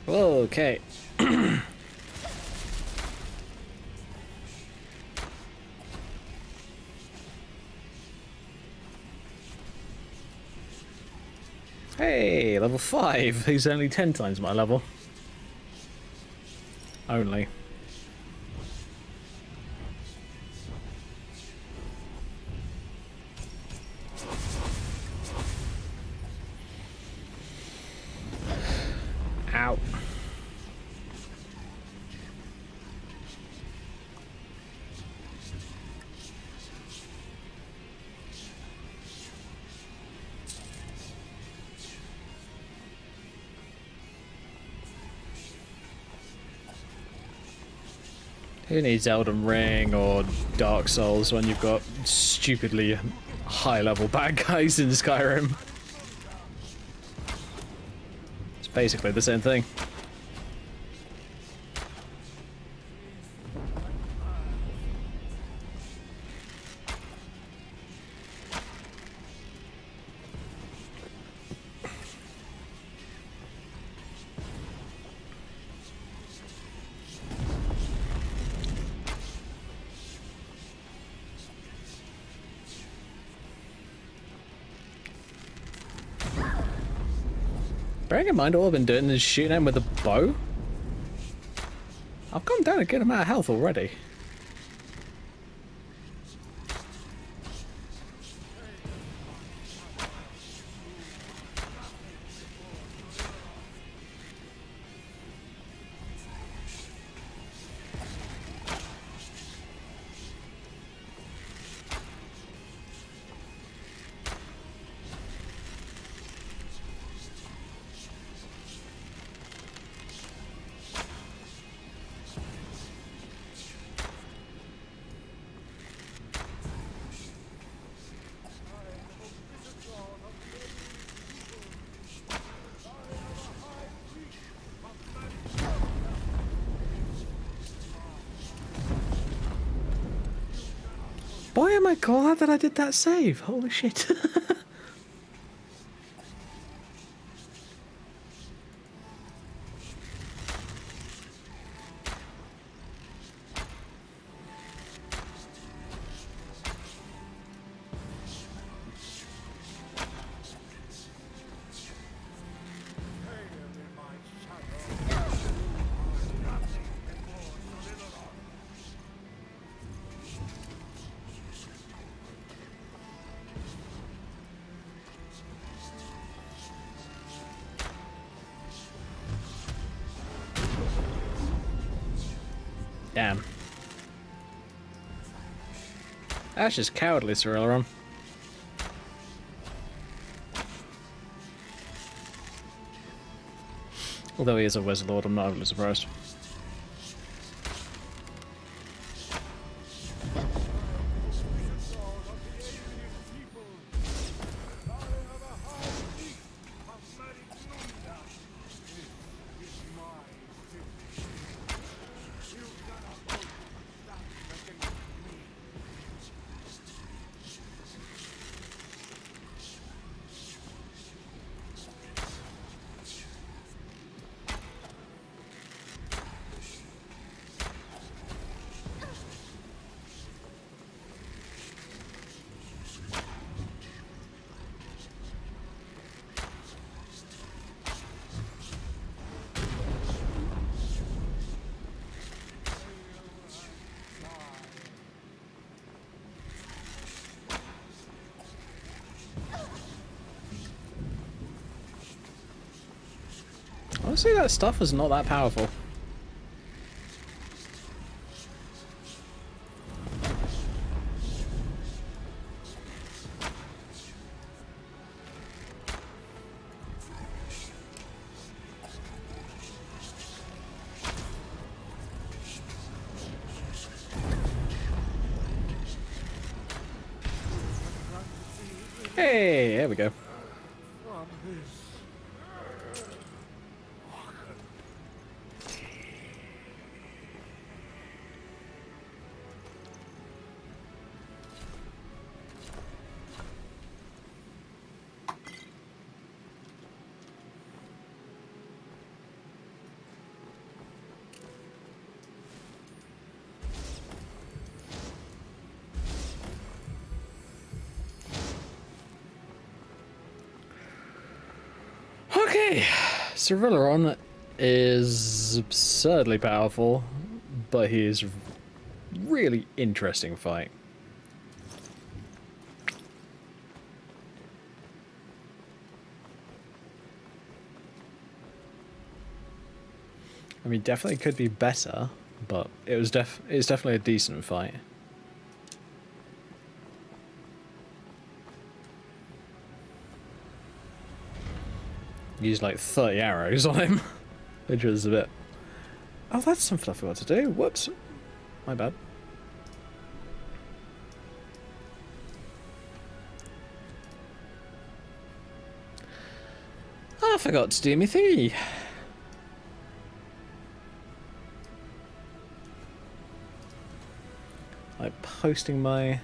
Okay. Hey, level 5. He's only 10 times my level. Only. Ow. Who needs Elden Ring or Dark Souls when you've got stupidly high-level bad guys in Skyrim? It's basically the same thing. Bearing in mind all I've been doing is shooting him with a bow. I've gone down a good amount of health already. Boy, am I glad that I did that save. Holy shit. Damn. That's just cowardly, Sir Elrond. Although he is a Wizard Lord, I'm not overly surprised. Honestly, that stuff is not that powerful. Hey, there we go. from this. Okay, Cervilleron is absurdly powerful, but he is really interesting fight. I mean, definitely could be better, but it's definitely a decent fight. Used like 30 arrows on him, which was a bit... Oh, that's something I forgot to do. Whoops. My bad. I forgot to do my thingy. Like posting my...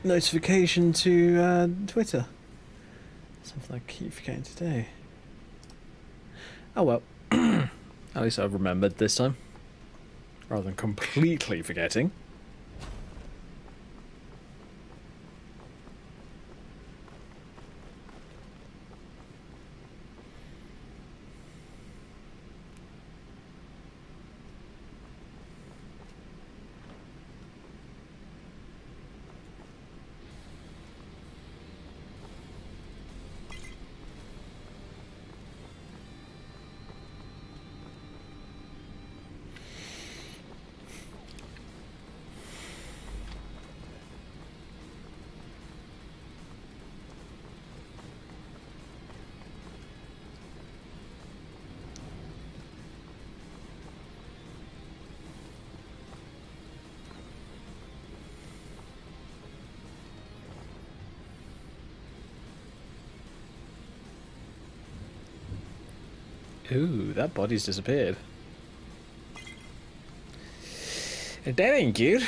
notification to Twitter. Something I keep forgetting to do. Oh well. At least I've remembered this time. Rather than completely forgetting. Ooh, that body's disappeared. That ain't good.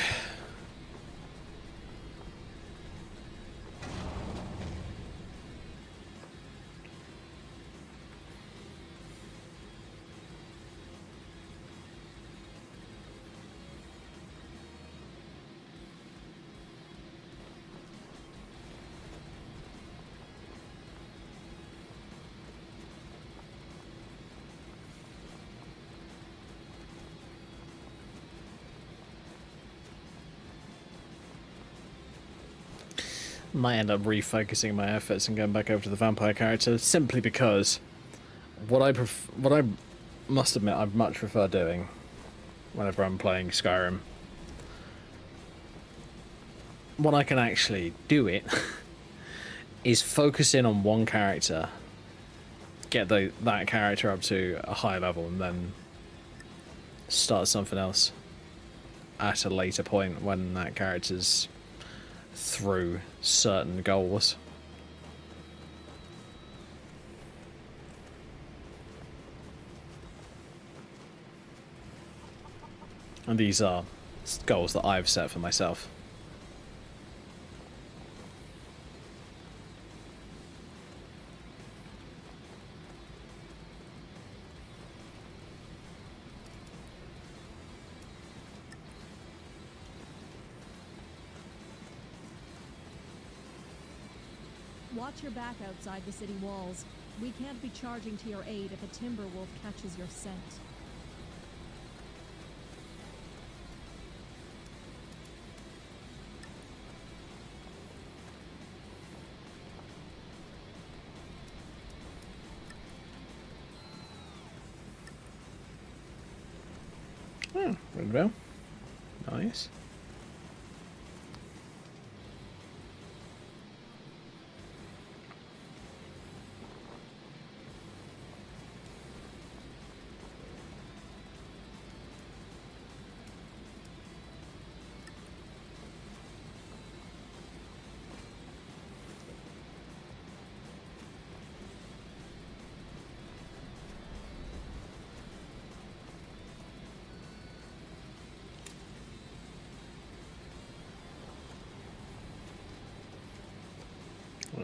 Might end up refocusing my efforts and going back over to the vampire character simply because what I must admit I much prefer doing whenever I'm playing Skyrim, when I can actually do it, is focus in on one character, get that character up to a high level, and then start something else at a later point when that character's through certain goals. And these are goals that I've set for myself. Watch your back outside the city walls. We can't be charging to your aid if a timber wolf catches your scent. Oh, ring bell. Nice.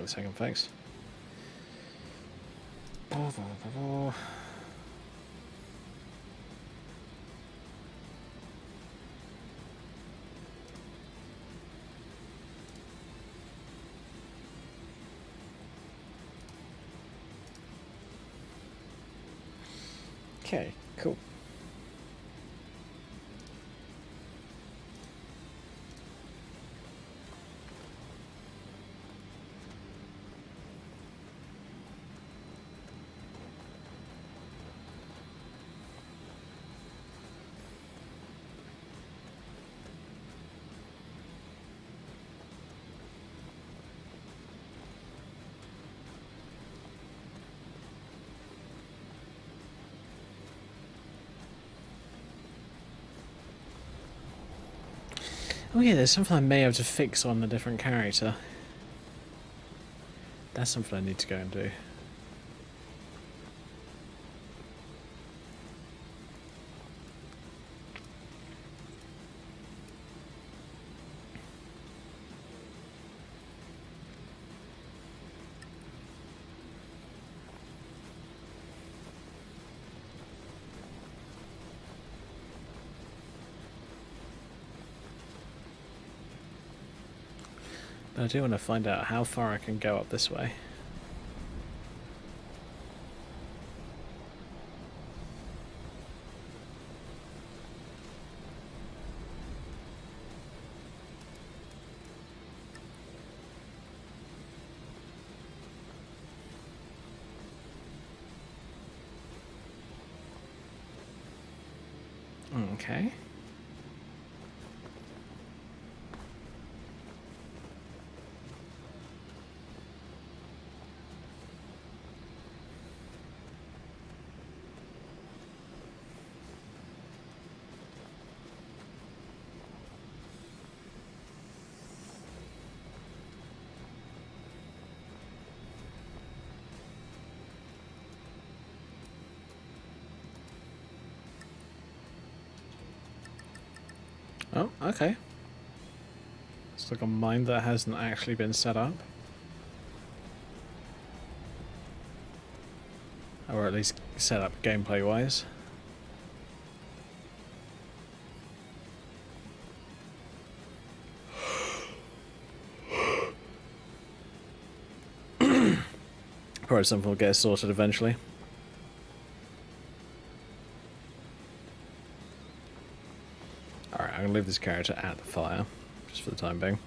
a second, thanks. Okay, cool. Oh yeah, there's something I may have to fix on a different character. That's something I need to go and do. But I do want to find out how far I can go up this way. Okay. Oh, okay. It's like a mine that hasn't actually been set up. Or at least set up gameplay-wise. Probably something will get sorted eventually. Alright, I'm going to leave this character at the fire, just for the time being.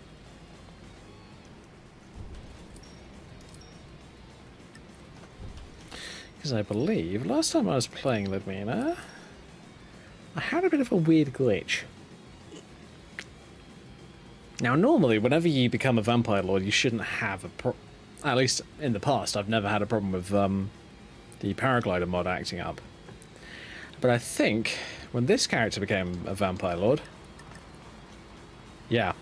Because I believe, last time I was playing Ludmina, I had a bit of a weird glitch. Now, normally, whenever you become a Vampire Lord, you shouldn't have a at least in the past, I've never had a problem with the Paraglider mod acting up. But I think when this character became a Vampire Lord, yeah.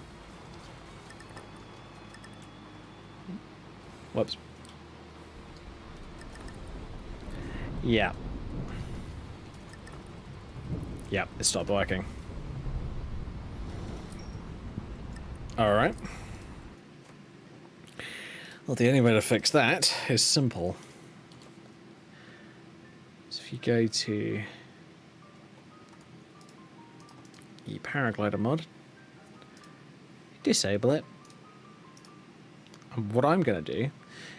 Whoops. Yeah. Yeah, it stopped working. Alright. Well, the only way to fix that is simple. So if you go to the Paraglider mod, disable it. And what I'm going to do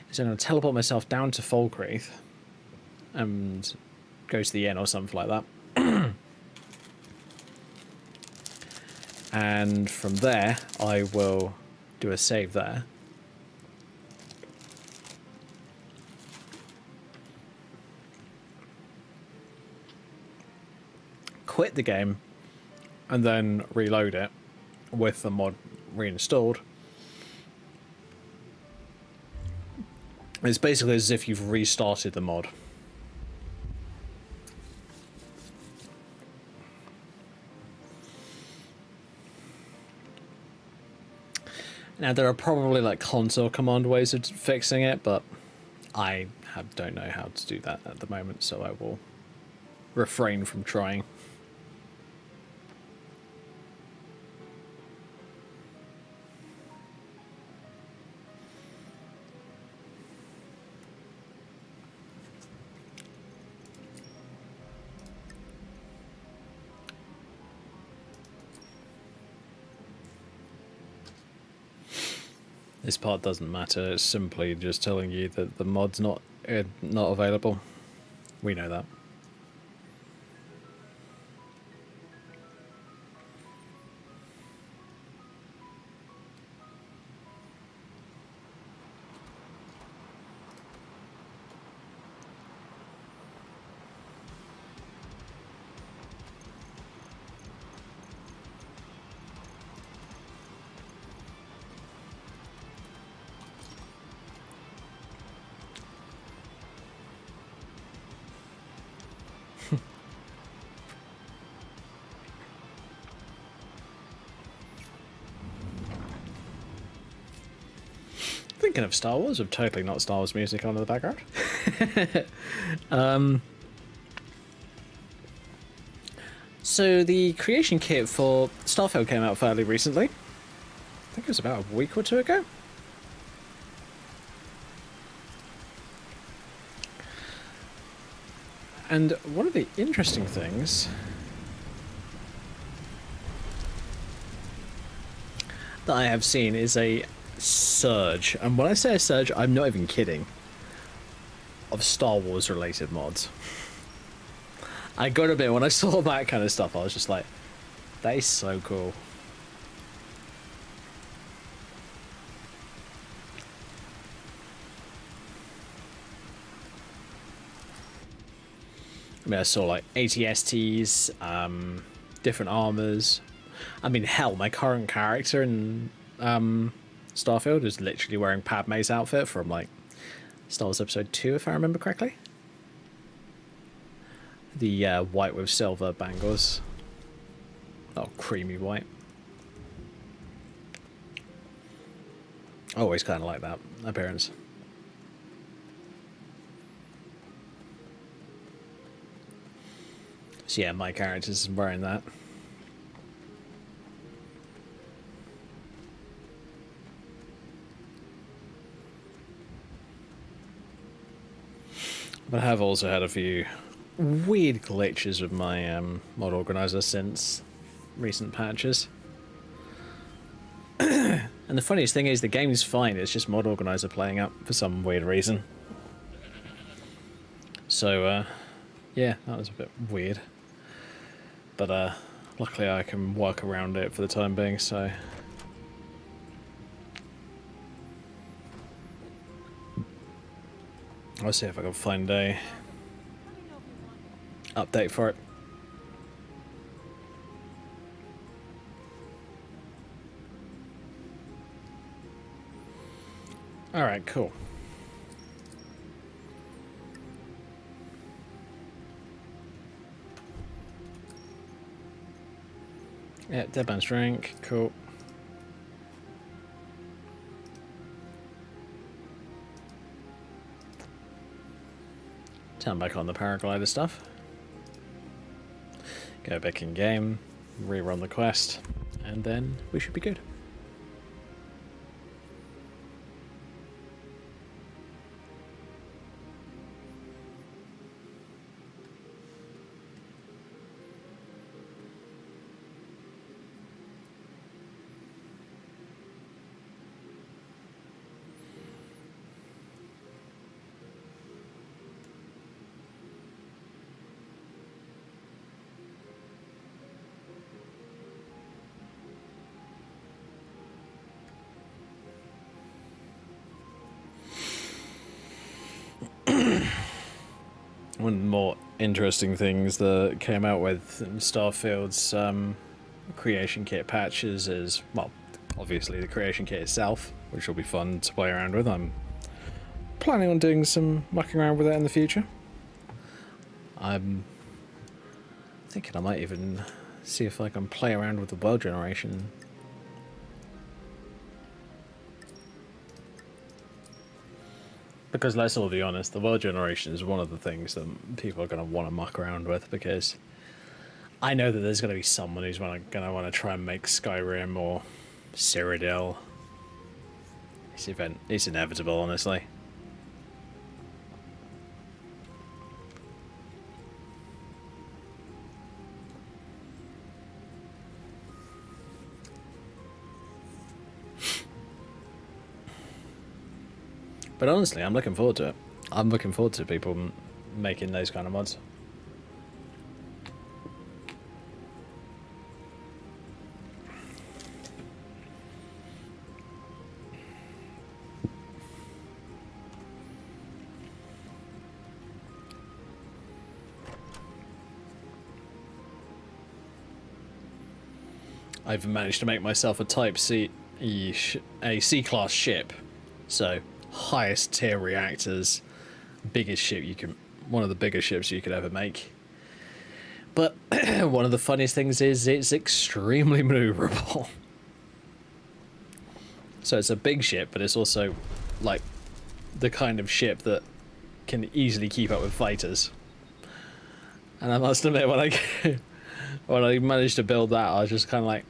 is I'm going to teleport myself down to Falkreath and go to the inn or something like that. And from there, I will do a save there. Quit the game, and then reload it with the mod reinstalled. It's basically as if you've restarted the mod. Now, there are probably like console command ways of fixing it, but I don't know how to do that at the moment, so I will refrain from trying. This part doesn't matter. It's simply just telling you that the mod's not available. We know that. Thinking of Star Wars, with totally not Star Wars music on in the background. So the creation kit for Starfield came out fairly recently. I think it was about a week or two ago. And one of the interesting things that I have seen is a surge, and when I say a surge, I'm not even kidding, of Star Wars related mods. I got a bit when I saw that kind of stuff. I was just like, that is so cool. I mean, I saw like ATSTs, different armors. I mean, hell, my current character in Starfield is literally wearing Padme's outfit from like Star Wars Episode 2, if I remember correctly. The white with silver bangles. Oh, creamy white. I always kind of like that appearance. So yeah, my character's wearing that. But I have also had a few weird glitches with my mod organizer since recent patches. And the funniest thing is the game's fine, it's just mod organizer playing up for some weird reason. So yeah, that was a bit weird. But luckily I can work around it for the time being, so I'll see if I can find a update for it. Alright, cool. Yeah, Dead Man's Drink, cool. Turn back on the paraglider stuff. Go back in game, rerun the quest, and then we should be good. One of the more interesting things that came out with Starfield's creation kit patches is, well, obviously the creation kit itself, which will be fun to play around with. I'm planning on doing some mucking around with it in the future. I'm thinking I might even see if I can play around with the world generation. Because let's all be honest, the world generation is one of the things that people are going to want to muck around with, because I know that there's going to be someone who's going to want to try and make Skyrim or Cyrodiil. It's inevitable, honestly. But honestly, I'm looking forward to it. I'm looking forward to people making those kind of mods. I've managed to make myself a Type C, a C-class ship, so highest tier reactors, biggest ship you can, one of the biggest ships you could ever make. But one of the funniest things is it's extremely maneuverable. So it's a big ship, but it's also like the kind of ship that can easily keep up with fighters. And I must admit, when I managed to build that, I was just kind of like,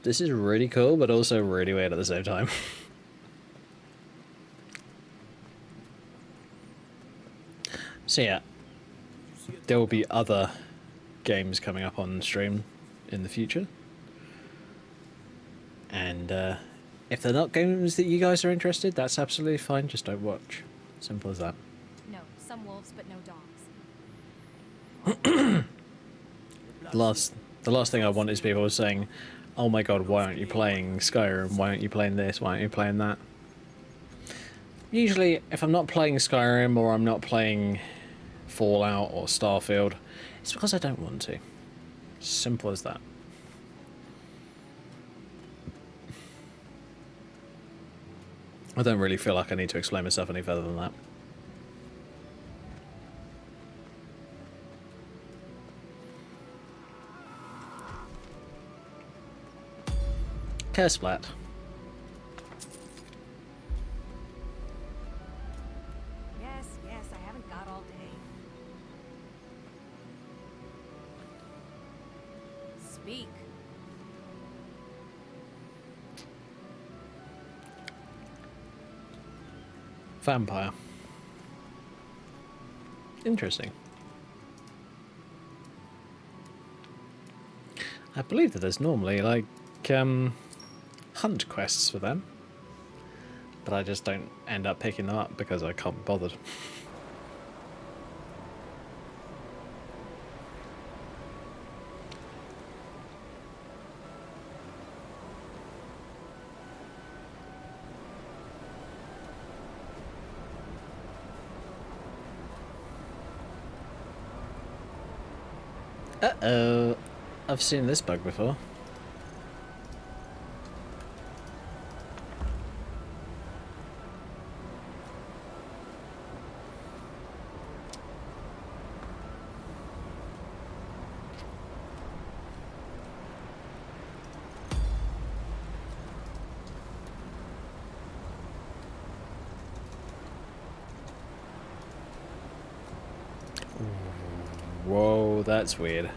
this is really cool, but also really weird at the same time. So yeah, there will be other games coming up on stream in the future. And if they're not games that you guys are interested, that's absolutely fine, just don't watch. Simple as that. No, some wolves, but no dogs. The last thing I want is people saying, oh my god, why aren't you playing Skyrim? Why aren't you playing this? Why aren't you playing that? Usually, if I'm not playing Skyrim or I'm not playing Fallout or Starfield, it's because I don't want to. Simple as that. I don't really feel like I need to explain myself any further than that. Cursplat. Yes, yes, I haven't got all day. Speak. Vampire. Interesting. I believe that there's normally like hunt quests for them, but I just don't end up picking them up because I can't be bothered. Uh-oh. I've seen this bug before. Whoa, that's weird.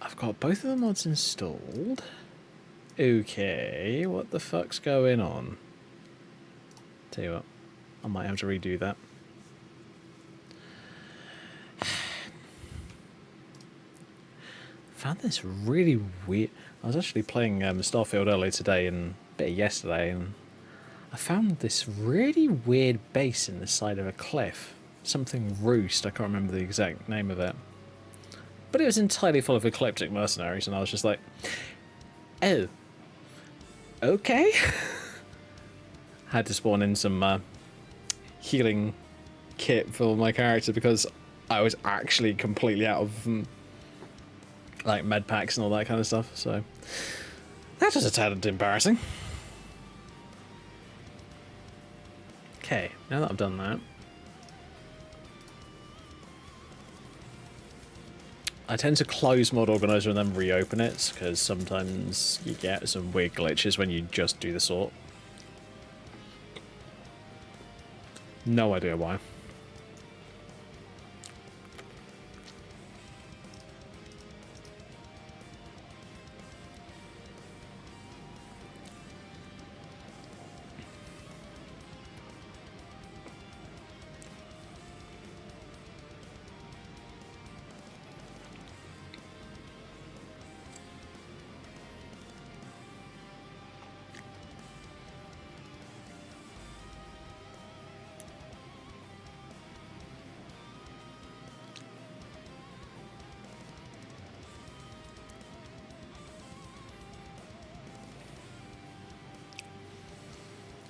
I've got both of the mods installed. Okay, what the fuck's going on? Tell you what, I might have to redo that. Found this really weird. I was actually playing Starfield earlier today and a bit yesterday, and I found this really weird base in the side of a cliff. Something Roost, I can't remember the exact name of it. But it was entirely full of ecliptic mercenaries, and I was just like, oh, okay. Had to spawn in some healing kit for my character because I was actually completely out of like med packs and all that kind of stuff, so that was a tad embarrassing. Okay, now that I've done that, I tend to close Mod Organizer and then reopen it, because sometimes you get some weird glitches when you just do the sort. No idea why.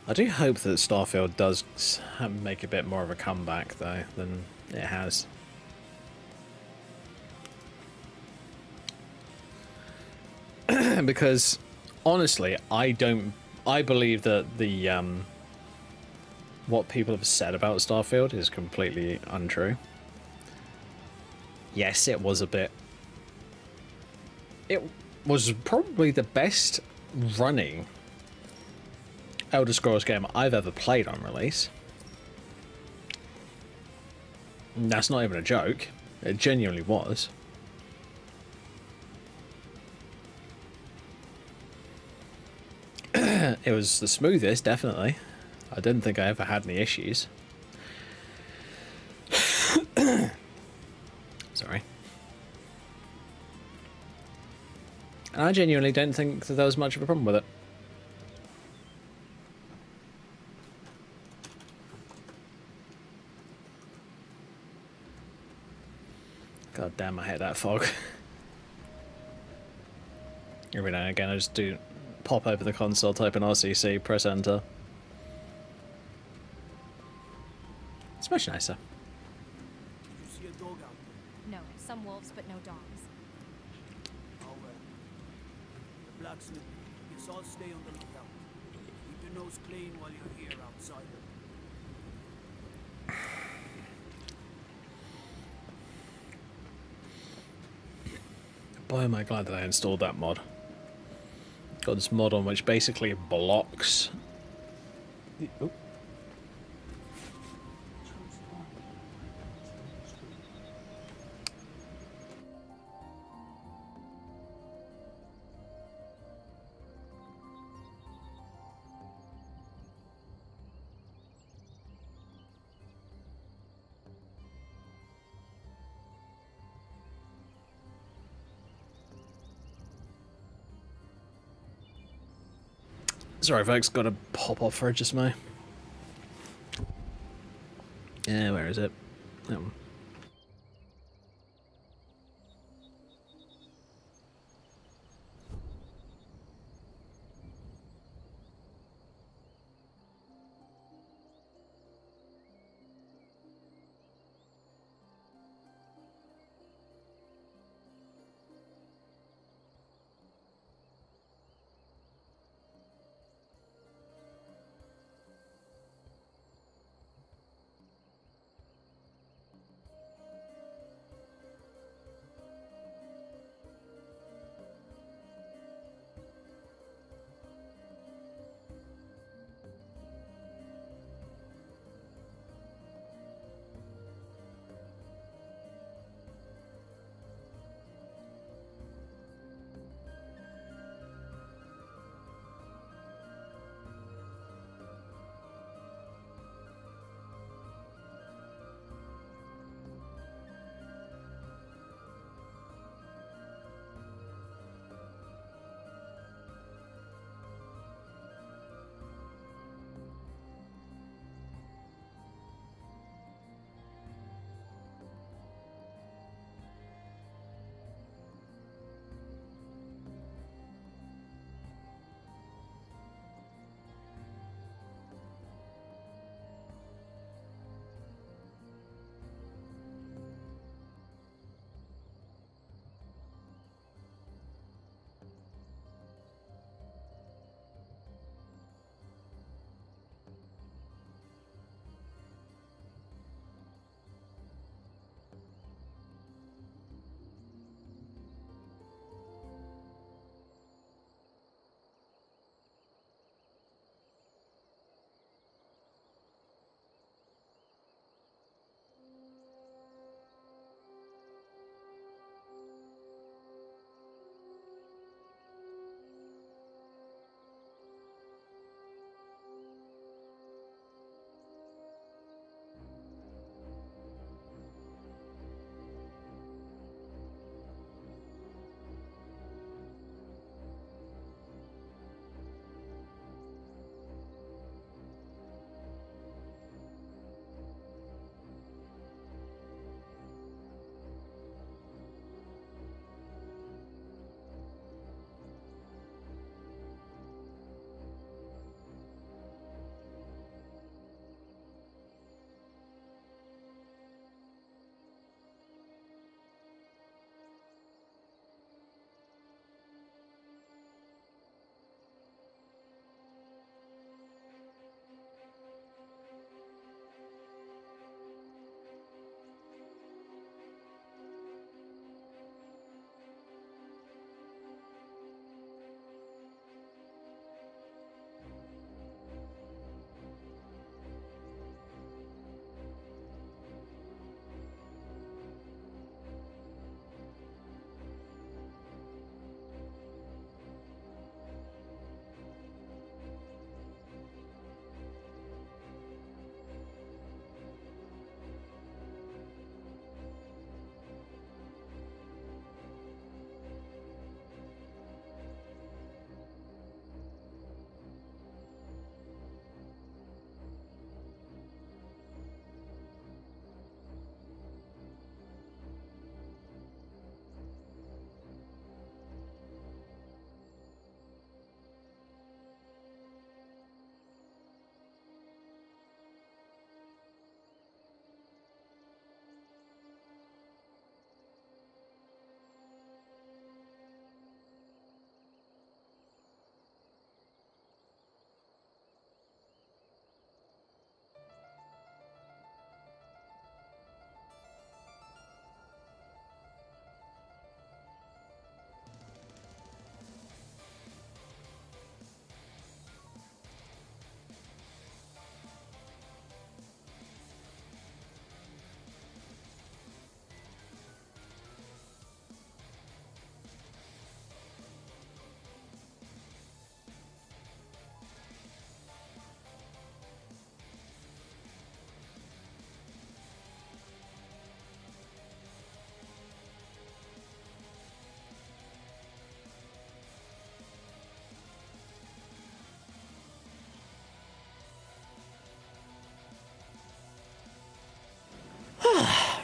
I do hope that Starfield does make a bit more of a comeback, though, than it has. Because, honestly, I believe that the, what people have said about Starfield is completely untrue. Yes, it was a bit... It was probably the best running Elder Scrolls game I've ever played on release. And that's not even a joke. It genuinely was. It was the smoothest, definitely. I didn't think I ever had any issues. Sorry. And I genuinely don't think that there was much of a problem with it. God damn, I hate that fog. Every now and again I just do pop over the console, type in RCC, press enter. It's much nicer. You see a dog out there? No, some wolves, but no dogs. Oh well. The blacksmith, guess I'll stay on the lookout. Keep your nose clean while you're here, outsider. Boy, am I glad that I installed that mod. Got this mod on which basically blocks... Oh. Sorry folks, gotta pop off for just my... Yeah, where is it? That one.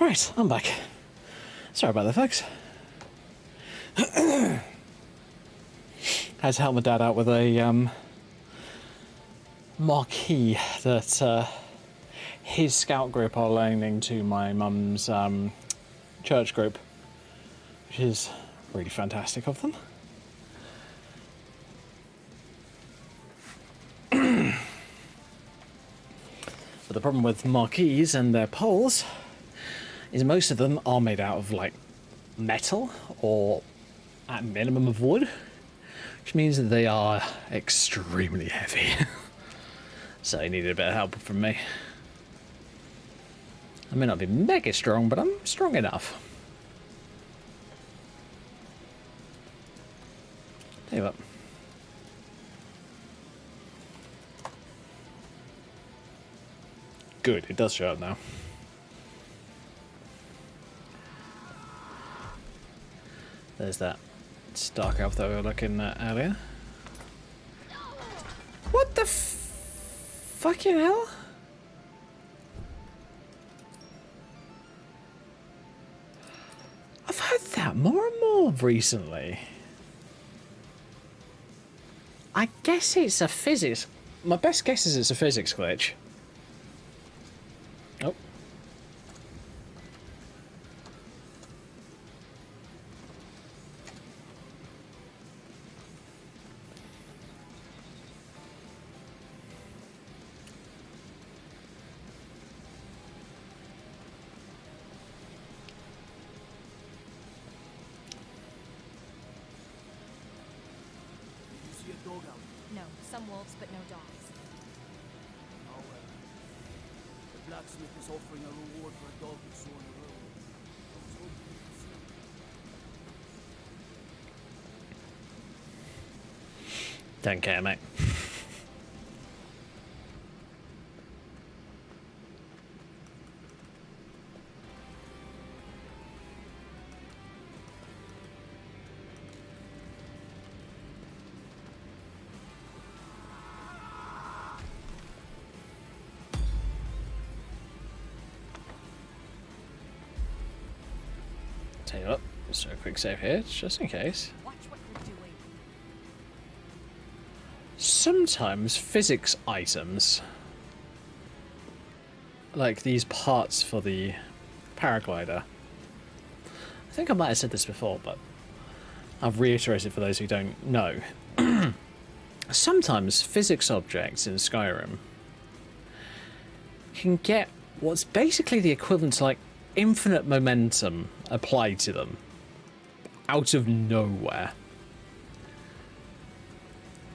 Right, I'm back. Sorry about that, folks. Had to help my dad out with a marquee that his scout group are loaning to my mum's church group, which is really fantastic of them. But the problem with marquees and their poles is most of them are made out of like metal or at minimum of wood, which means that they are extremely heavy. So he needed a bit of help from me. I may not be mega strong, but I'm strong enough. Tell you what. Good, it does show up now. There's that Stark Elf that we were looking at earlier. What the fucking hell? I've heard that more and more recently. I guess it's a physics... My best guess is it's a physics glitch. Oh. You see a dog out? No, some wolves, but no dogs. Oh well. The blacksmith is offering a reward for a dog he saw on the road. I was hoping you could see it. Don't care, mate. Tell you what, let's do a quick save here, just in case. Watch what you're doing. Sometimes physics items, like these parts for the paraglider, I think I might have said this before, but I'll reiterate it for those who don't know. Sometimes physics objects in Skyrim can get what's basically the equivalent to like infinite momentum applied to them out of nowhere.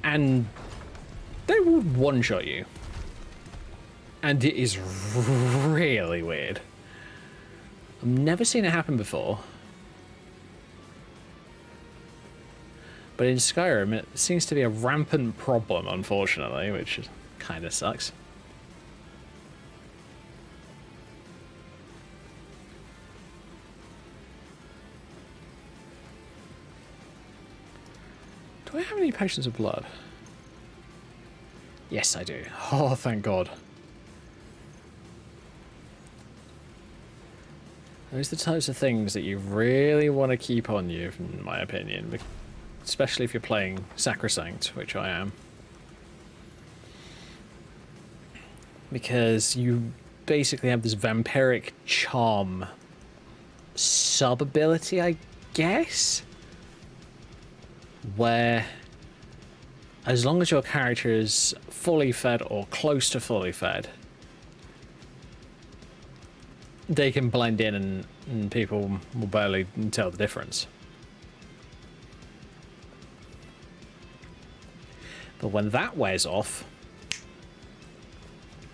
And they will one-shot you. And it is really weird. I've never seen it happen before. But in Skyrim, it seems to be a rampant problem, unfortunately, which kind of sucks. Do I have any potions of blood? Yes, I do. Oh, thank God. Those are the types of things that you really want to keep on you, in my opinion. Especially if you're playing Sacrosanct, which I am. Because you basically have this vampiric charm sub-ability, I guess? Where, as long as your character is fully fed or close to fully fed, they can blend in and people will barely tell the difference. But when that wears off,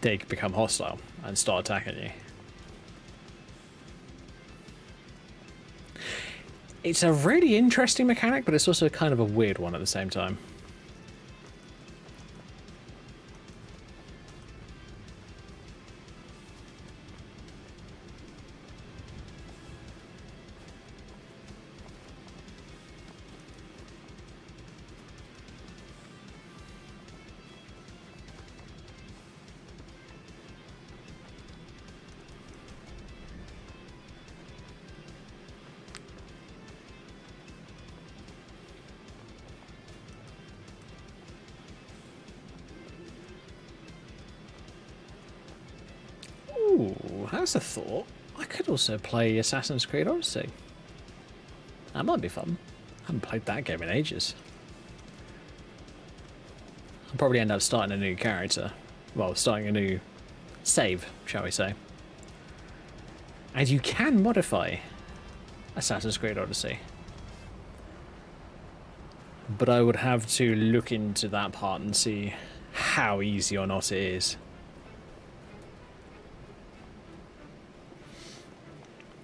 they become hostile and start attacking you. It's a really interesting mechanic, but it's also kind of a weird one at the same time. that's a thought. I could also play Assassin's Creed Odyssey. That might be fun. I haven't played that game in ages. I'll probably end up starting a new character. Well, starting a new save, shall we say. And you can modify Assassin's Creed Odyssey. But I would have to look into that part and see how easy or not it is.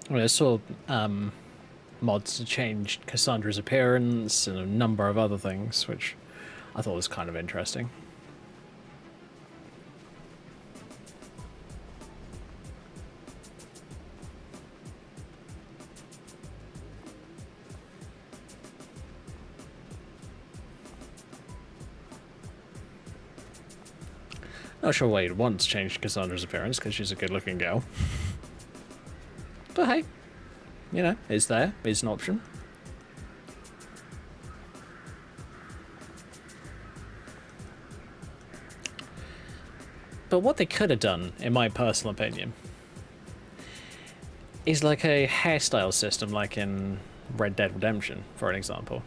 I saw mods to change Cassandra's appearance and a number of other things, which I thought was kind of interesting. Not sure why you'd want to change Cassandra's appearance, because she's a good-looking girl. But hey, you know, it's there. It's an option. But what they could have done, in my personal opinion, is like a hairstyle system like in Red Dead Redemption, for an example.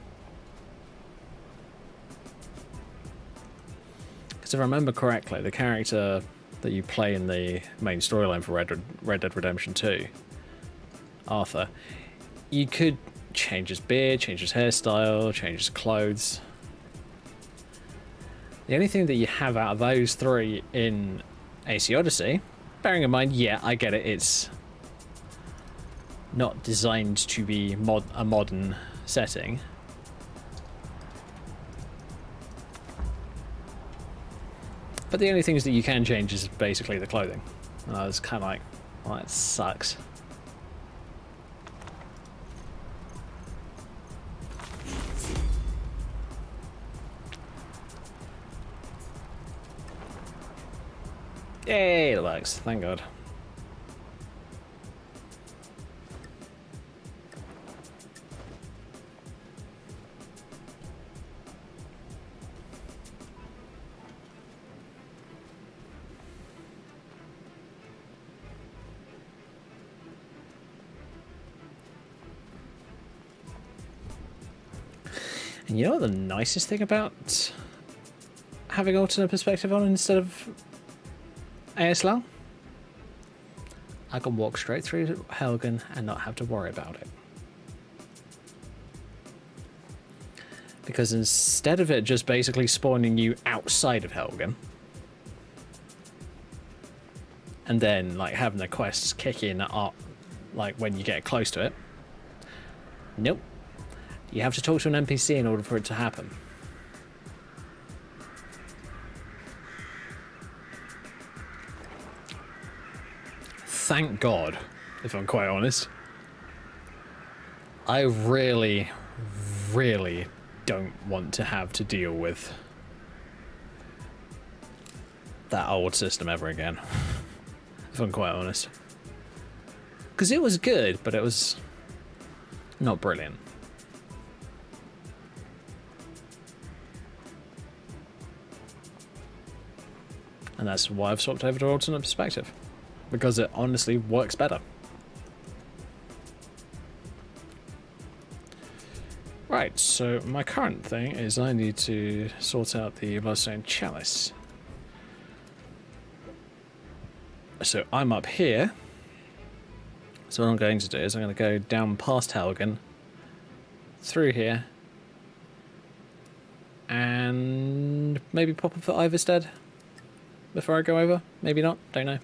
Because if I remember correctly, the character that you play in the main storyline for Red Dead Redemption 2, Arthur, you could change his beard, change his hairstyle, change his clothes. The only thing that you have out of those three in AC Odyssey, bearing in mind, yeah, I get it, it's not designed to be a modern setting. But the only things that you can change is basically the clothing. And I was kind of like, well, that sucks. Yay, it works. Thank God. And you know what the nicest thing about having alternate perspective on instead of ASL? I can walk straight through Helgen and not have to worry about it. Because instead of it just basically spawning you outside of Helgen, and then like having the quests kick in like when you get close to it, nope. You have to talk to an NPC in order for it to happen. Thank God, if I'm quite honest. I really, really don't want to have to deal with that old system ever again, if I'm quite honest. Because it was good, but it was not brilliant. And that's why I've swapped over to alternate perspective. Because it honestly works better. Right, so my current thing is I need to sort out the Bloodstone Chalice. So I'm up here. So what I'm going to do is I'm going to go down past Helgen, through here, and maybe pop up for Iverstead before I go over. Maybe not, don't know.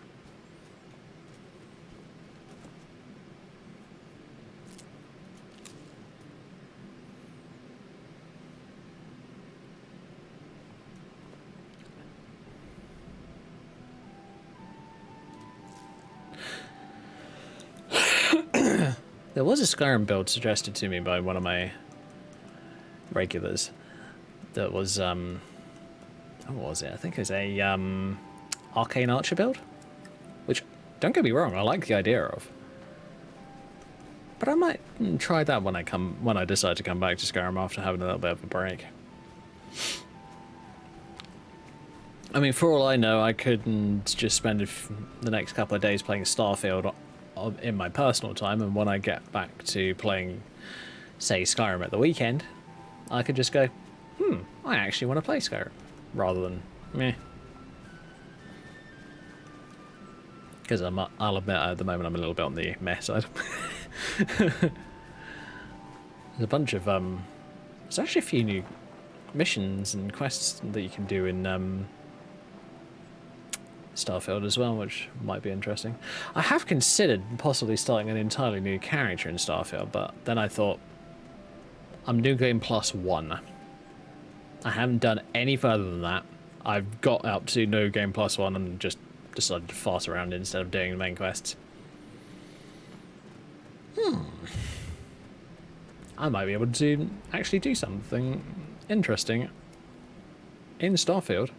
There was a Skyrim build suggested to me by one of my regulars that was, what was it? I think it was a Arcane Archer build, which, don't get me wrong, I like the idea of. But I might try that when I decide to come back to Skyrim after having a little bit of a break. I mean, for all I know, I couldn't just spend the next couple of days playing Starfield in my personal time, and when I get back to playing, say, Skyrim at the weekend, I could just go, I actually want to play Skyrim, rather than meh. Because I'll admit, at the moment, I'm a little bit on the meh side. There's a bunch of there's actually a few new missions and quests that you can do in Starfield as well, which might be interesting. I have considered possibly starting an entirely new character in Starfield, but then I thought, I'm New Game +1. I haven't done any further than that. I've got up to New Game +1 and just decided to fart around instead of doing the main quests. I might be able to actually do something interesting in Starfield.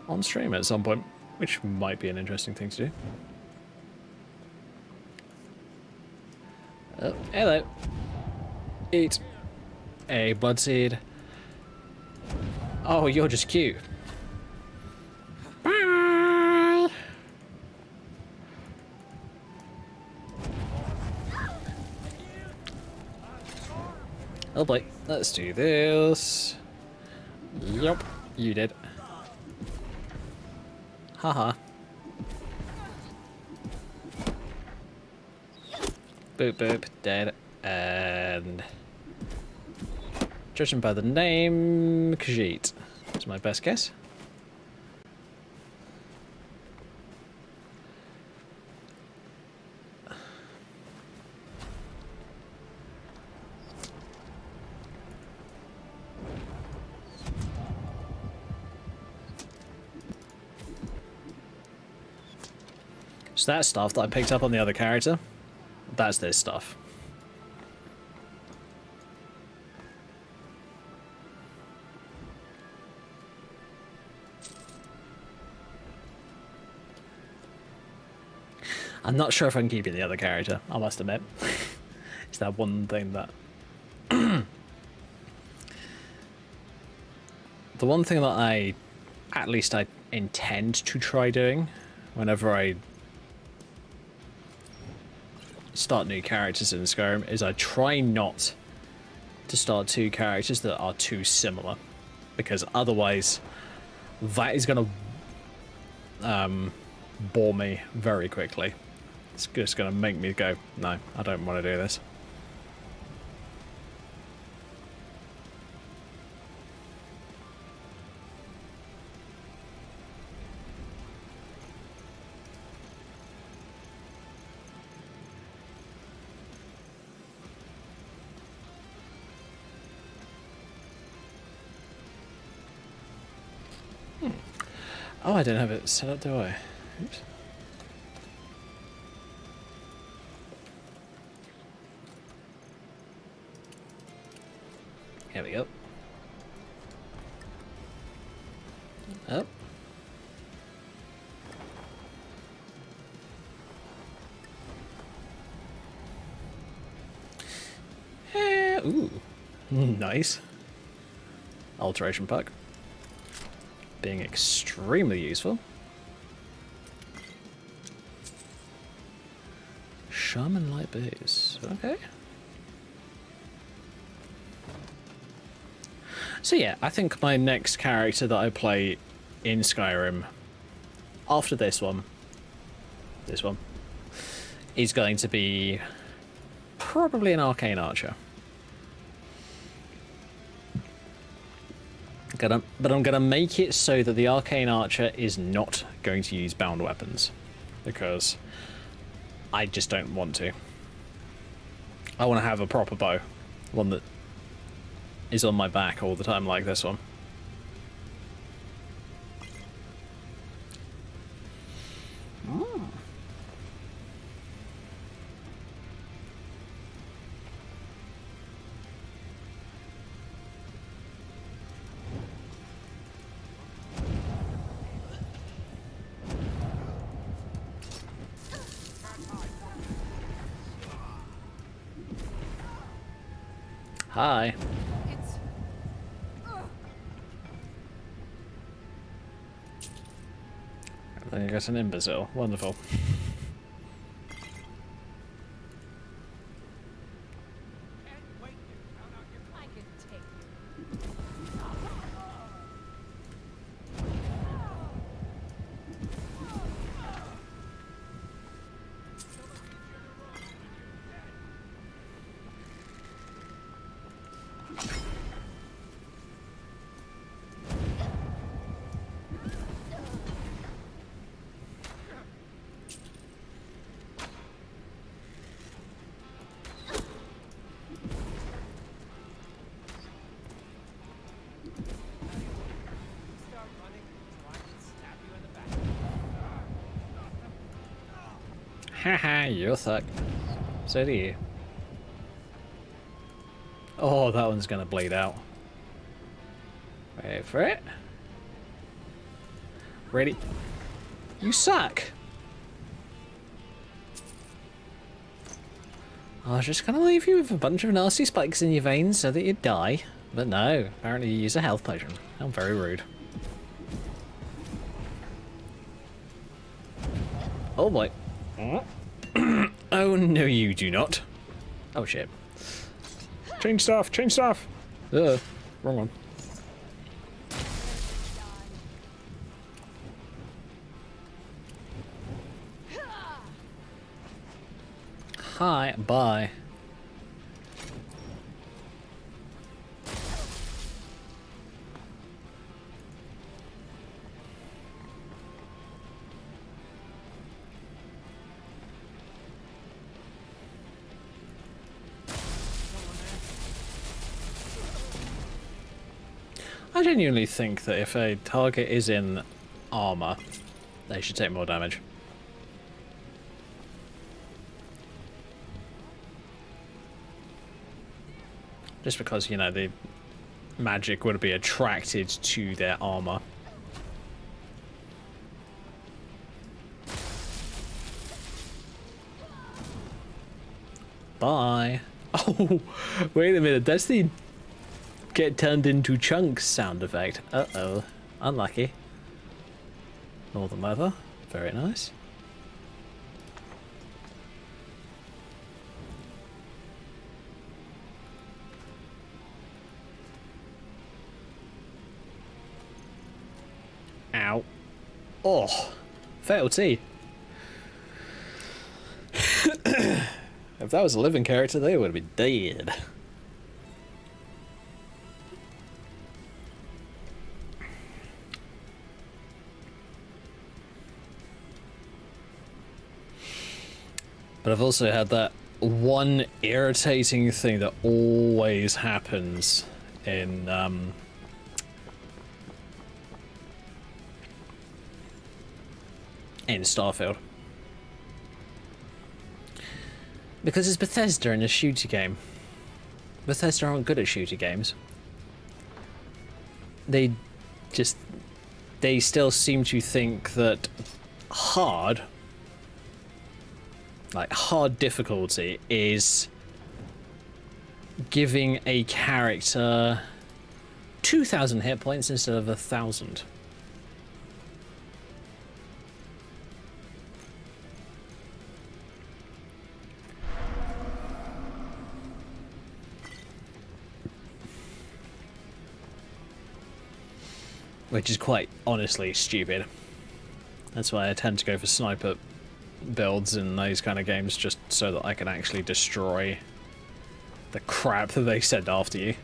On stream at some point, which might be an interesting thing to do. Oh, hello. Eat a blood seed. Oh, you're just cute. Bye. Oh boy, let's do this. Yup, you did. Haha. Boop boop, dead. And judging by the name, Khajiit is my best guess. So that stuff that I picked up on the other character, that's this stuff. I'm not sure if I can keep it the other character, I must admit. It's that one thing that... The one thing that at least I intend to try doing whenever I start new characters in Skyrim is I try not to start two characters that are too similar, because otherwise that is going to bore me very quickly. It's just going to make me go, no, I don't want to do this. Oh, I don't have it set up, do I? Oops. Here we go. Oh. Ooh. Nice. Alteration pack. Being extremely useful. Shaman light base. Okay. So yeah, I think my next character that I play in Skyrim after this one is going to be probably an arcane archer. But I'm gonna make it so that the arcane archer is not going to use bound weapons, because I just don't want to. I want to have a proper bow, one that is on my back all the time like this one. Hi. It's. I think I got an imbecile. Wonderful. I can take you. Haha, you suck. So do you. Oh, that one's gonna bleed out. Wait for it. Ready? You suck! I was just gonna leave you with a bunch of nasty spikes in your veins so that you'd die. But no, apparently you use a health potion. How very rude. Oh boy. Oh no, you do not. Oh shit. Change stuff, change stuff! Wrong one. Hi, bye. I genuinely think that if a target is in armor, they should take more damage. Just because, you know, the magic would be attracted to their armor. Bye. Oh, wait a minute. That's the get turned into chunks sound effect. Uh-oh. Unlucky. Northern weather. Very nice. Ow. Oh. Fatal T. If that was a living character, they would have been dead. But I've also had that one irritating thing that always happens in Starfield. Because it's Bethesda in a shooter game. Bethesda aren't good at shooter games. They still seem to think that hard difficulty is giving a character 2,000 hit points instead of 1,000. Which is quite honestly stupid. That's why I tend to go for sniper builds in those kind of games, just so that I can actually destroy the crap that they send after you.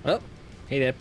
Oh, he did.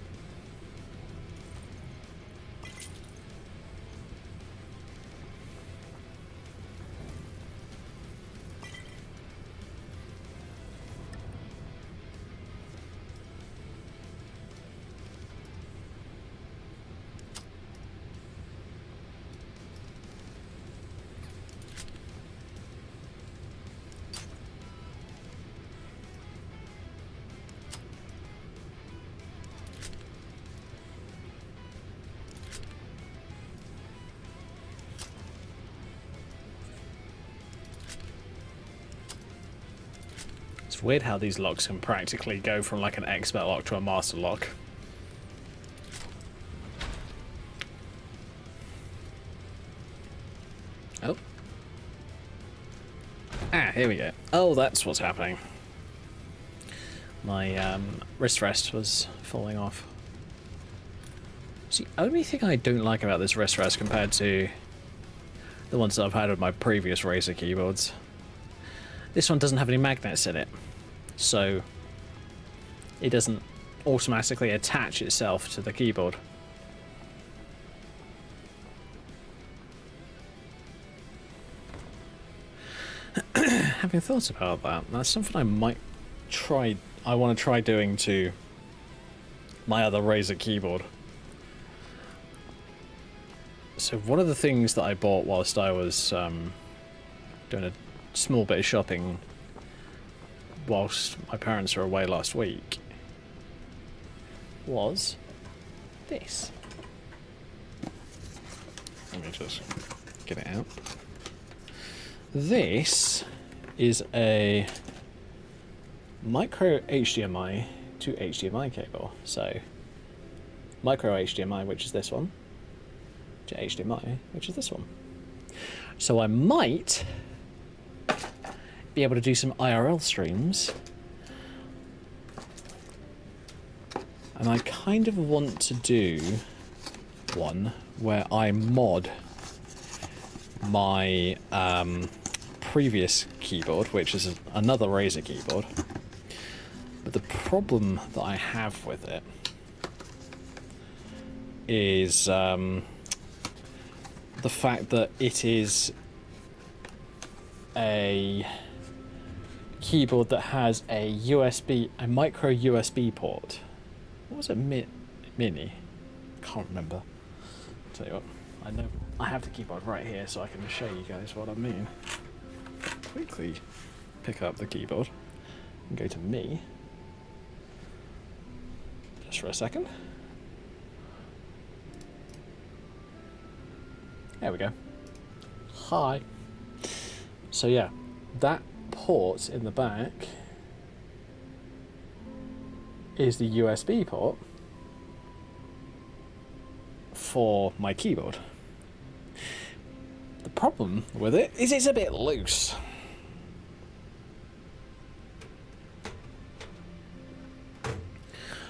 weird how these locks can practically go from like an expert lock to a master lock. Oh. Ah, here we go. Oh, that's what's happening. My wrist rest was falling off. See, the only thing I don't like about this wrist rest compared to the ones that I've had with my previous Razer keyboards, this one doesn't have any magnets in it, so it doesn't automatically attach itself to the keyboard. Having thought about that, that's something I might try. I want to try doing to my other Razer keyboard. So one of the things that I bought whilst I was doing a small bit of shopping whilst my parents were away last week was this. Let me just get it out. This is a micro HDMI to HDMI cable. So micro HDMI, which is this one, to HDMI, which is this one. So I might be able to do some IRL streams, and I kind of want to do one where I mod my previous keyboard, which is another Razer keyboard. But the problem that I have with it is the fact that it is a keyboard that has a micro USB port. What was it? Mini? Can't remember. Tell you what, I know I have the keyboard right here, so I can show you guys what I mean. Quickly pick up the keyboard and go to me. Just for a second. There we go. Hi. So yeah, that port in the back is the USB port for my keyboard. The problem with it is it's a bit loose.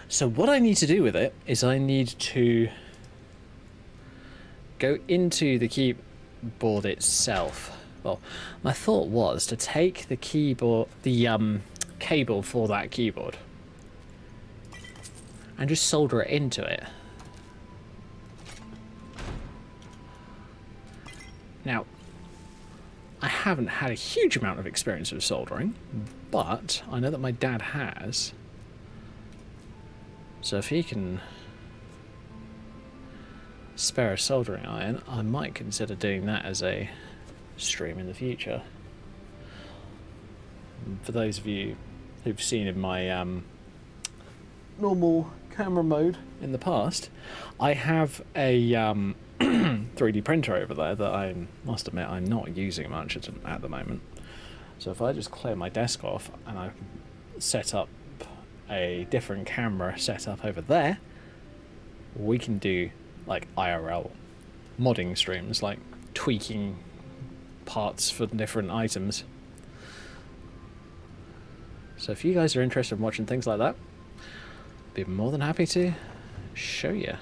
So what I need to do with it is I need to go into the keyboard itself. Well, my thought was to take the keyboard, the cable for that keyboard, and just solder it into it. Now, I haven't had a huge amount of experience with soldering, but I know that my dad has. So if he can spare a soldering iron, I might consider doing that as a stream in the future. For those of you who've seen in my normal camera mode in the past, I have a 3D printer over there that I must admit I'm not using much at the moment. So if I just clear my desk off and I set up a different camera setup over there, we can do like IRL modding streams, like tweaking parts for different items. So if you guys are interested in watching things like that, I'd be more than happy to show you.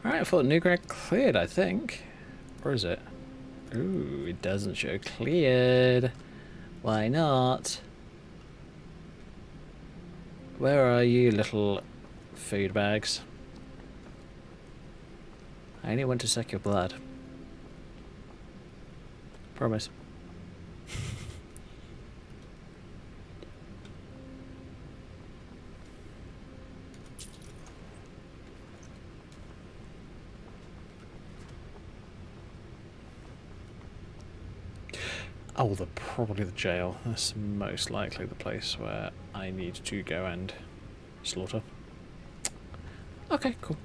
Alright, I thought Newgrad cleared, I think. Or is it? Ooh, it doesn't show cleared. Why not? Where are you, little food bags? I only want to suck your blood. Promise. Oh, probably the jail. That's most likely the place where I need to go and slaughter. Okay, cool.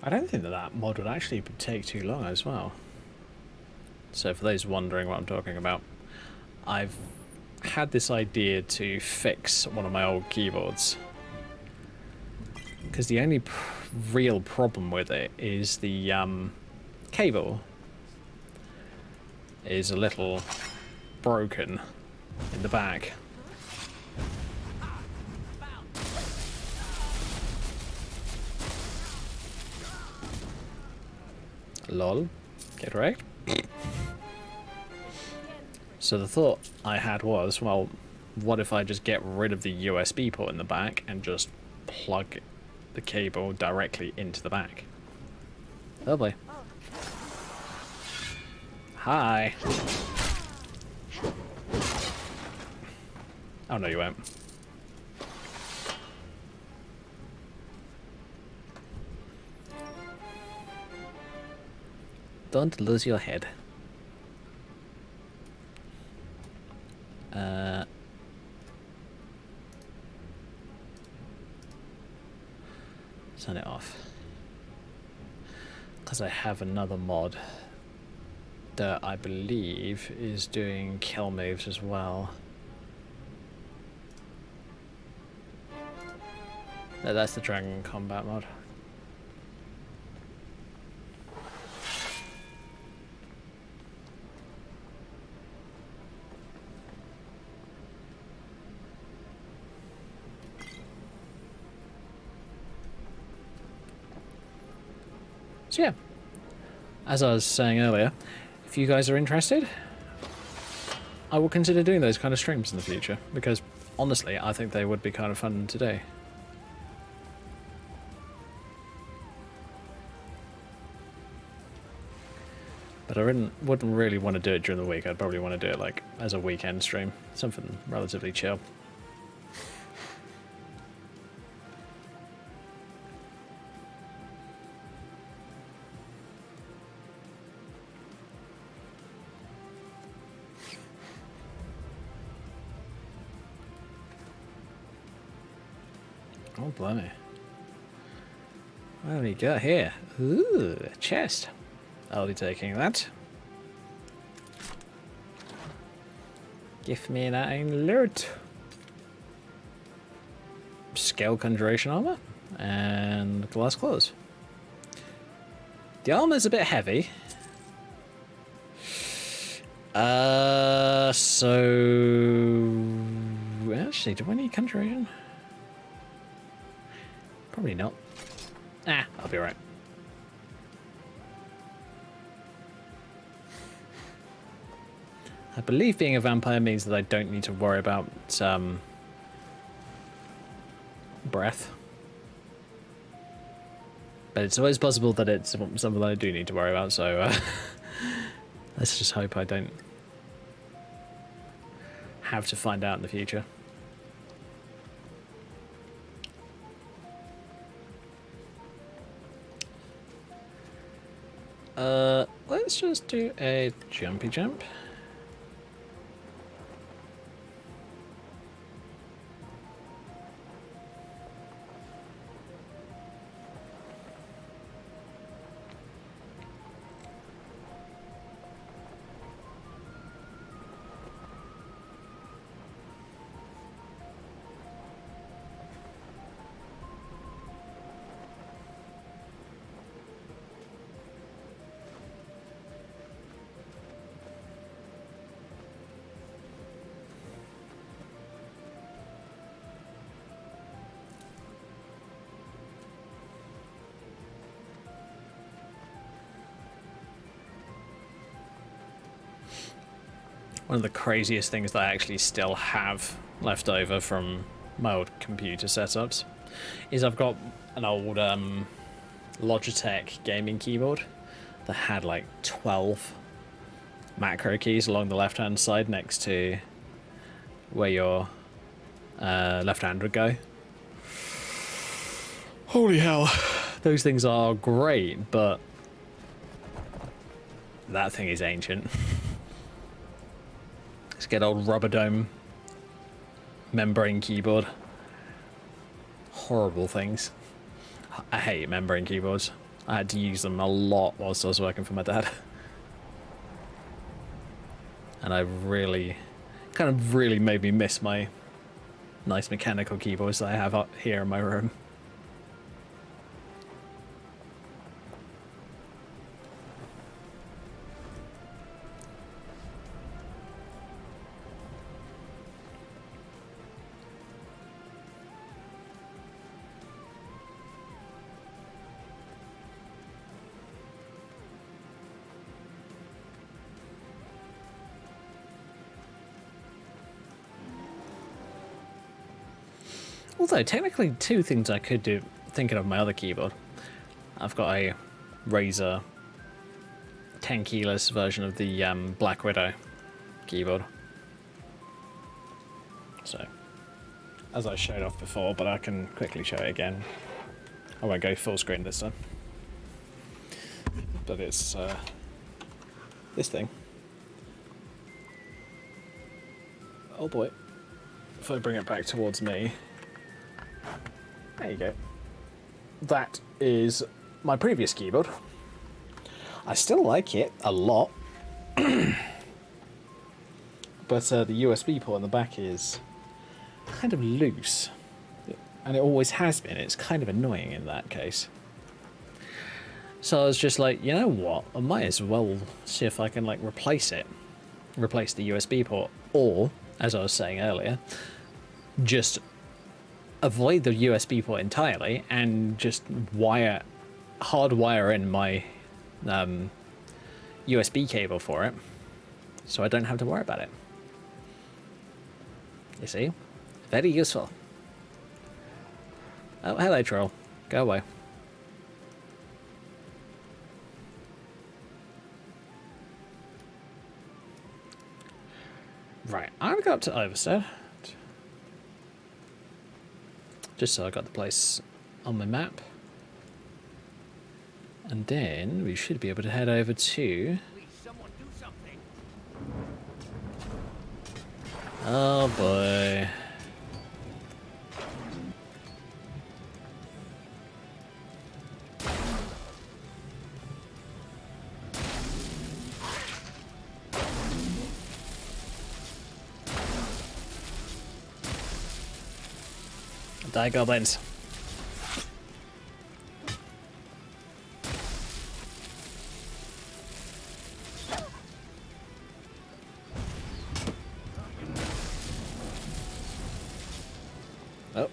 I don't think that mod would actually take too long as well. So for those wondering what I'm talking about, I've had this idea to fix one of my old keyboards. Because the only real problem with it is the cable is a little broken in the back. Lol. Get wrecked. So the thought I had was, well, what if I just get rid of the USB port in the back and just plug the cable directly into the back? Lovely. Hi. Oh no, you won't. Don't lose your head. Turn it off. Because I have another mod that I believe is doing kill moves as well. No, that's the Dragon Combat mod. So yeah, as I was saying earlier, if you guys are interested, I will consider doing those kind of streams in the future, because honestly, I think they would be kind of fun to do. But I wouldn't really want to do it during the week. I'd probably want to do it like as a weekend stream, something relatively chill. Oh, blimey. What have we got here? Ooh, a chest. I'll be taking that. Give me that loot. Scale conjuration armor and glass claws. The armor's a bit heavy. So actually, do I need conjuration? Probably not. I'll be right. I believe being a vampire means that I don't need to worry about breath. But it's always possible that it's something that I do need to worry about, so let's just hope I don't have to find out in the future. Let's just do a jumpy jump. One of the craziest things that I actually still have left over from my old computer setups is I've got an old Logitech gaming keyboard that had like 12 macro keys along the left hand side next to where your left hand would go. Holy hell, those things are great, but that thing is ancient. Let's get old rubber dome membrane keyboard. Horrible things. I hate membrane keyboards. I had to use them a lot whilst I was working for my dad. And I really, kind of really made me miss my nice mechanical keyboards that I have up here in my room. Although, technically, two things I could do, thinking of my other keyboard. I've got a Razer 10 keyless version of the Black Widow keyboard. So, as I showed off before, but I can quickly show it again. I won't go full screen this time. But it's this thing. Oh boy. If I bring it back towards me. There you go. That is my previous keyboard. I still like it a lot. But the USB port on the back is kind of loose. And it always has been. It's kind of annoying in that case. So I was just like, you know what? I might as well see if I can like replace it. Replace the USB port. Or, as I was saying earlier, just avoid the USB port entirely and just hardwire in my USB cable for it, so I don't have to worry about it. You see? Very useful. Oh, hello, troll. Go away. Right, I'm going to go up to Overstead. Just so I got the place on my map. And then we should be able to head over to... Oh boy. Die, goblins. Oh.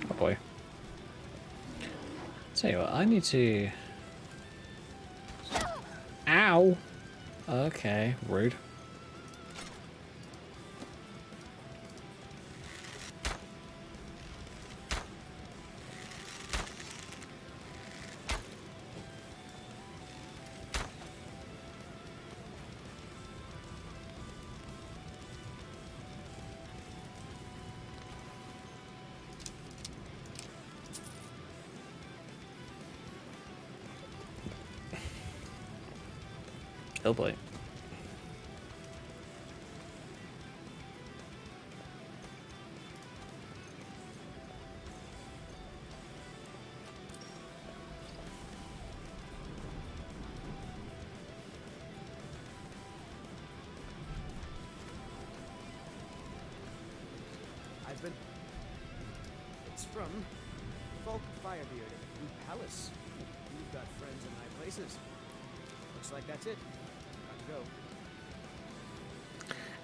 Oh boy. Tell you what, I need to... Ow! Okay, rude. Oh boy. been... It's from Falk Firebeard at the Blue Palace. You've got friends in high places. Looks like that's it. Got to go.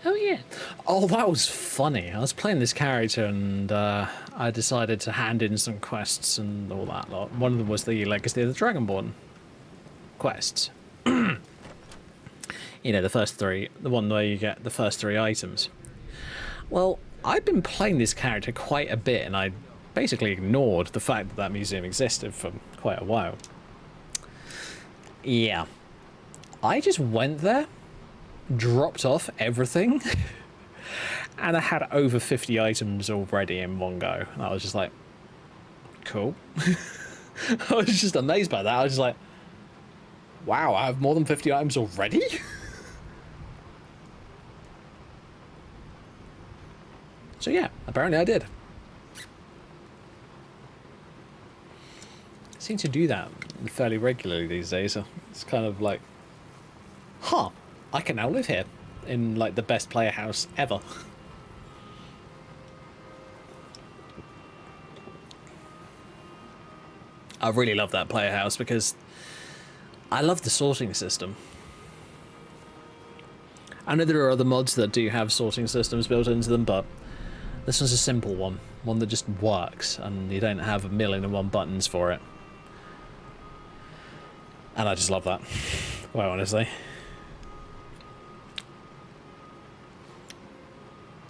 Oh yeah. Oh, that was funny. I was playing this character and I decided to hand in some quests and all that lot. One of them was the Legacy of the Dragonborn quests. You know, the first three, the one where you get the first three items. Well, I've been playing this character quite a bit and I basically ignored the fact that that museum existed for quite a while. Yeah. I just went there, dropped off everything, and I had over 50 items already in one go. And I was just like, cool. I was just amazed by that. I was just like, wow, I have more than 50 items already? So yeah, apparently I did. I seem to do that fairly regularly these days. So it's kind of like, huh, I can now live here in like the best player house ever. I really love that player house because I love the sorting system. I know there are other mods that do have sorting systems built into them, but this one's a simple one that just works, and you don't have a million and one buttons for it. And I just love that, quite honestly.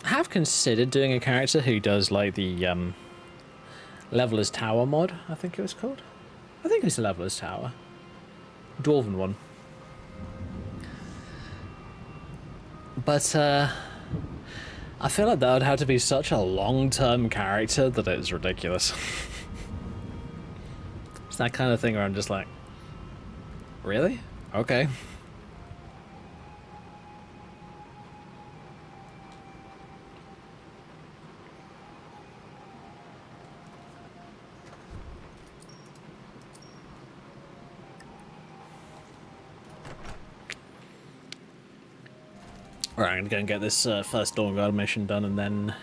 I have considered doing a character who does like the Leveler's Tower mod, I think it was called. I think it's the Leveler's Tower. Dwarven one. But I feel like that would have to be such a long-term character that it's ridiculous. It's that kind of thing where I'm just like, really? Okay. Alright, I'm gonna go and get this first Dawnguard mission done, and then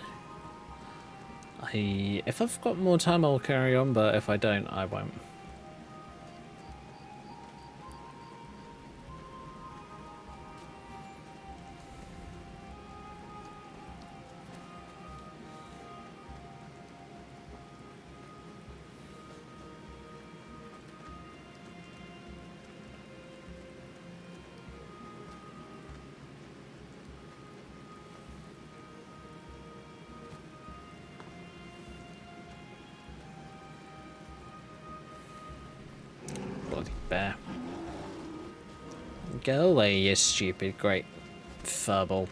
if I've got more time I'll carry on, but if I don't, I won't. Bear. Go away, you stupid great furball.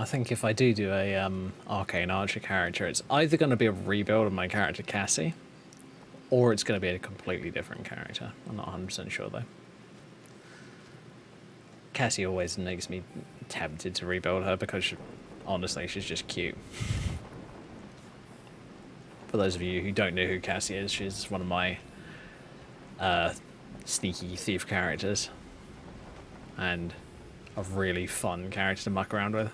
I think if I do a Arcane Archer character, it's either going to be a rebuild of my character Cassie, or it's going to be a completely different character. I'm not 100% sure though. Cassie always makes me tempted to rebuild her because, honestly, she's just cute. For those of you who don't know who Cassie is, she's one of my sneaky thief characters. And a really fun character to muck around with.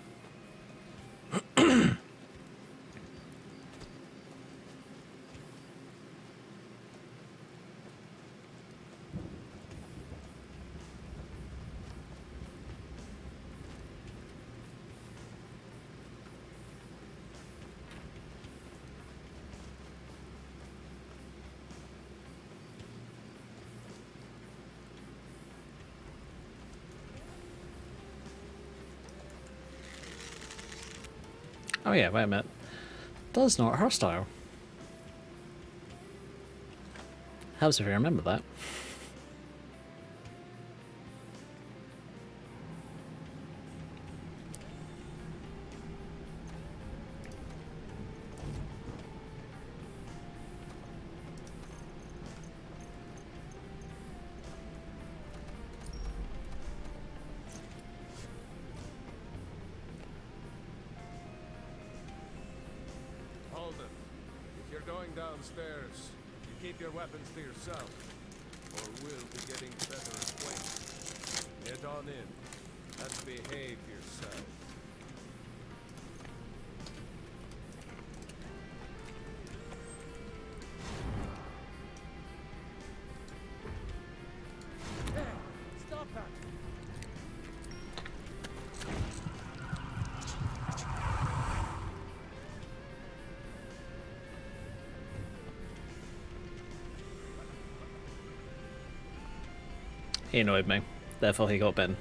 Oh yeah, wait a minute. That's not her style. Helps if you remember that. Hold it. If you're going downstairs, you keep your weapons to yourself, or we'll be getting better acquainted. Head on in, and behave yourself. Stop that! He annoyed me, therefore he got bitten.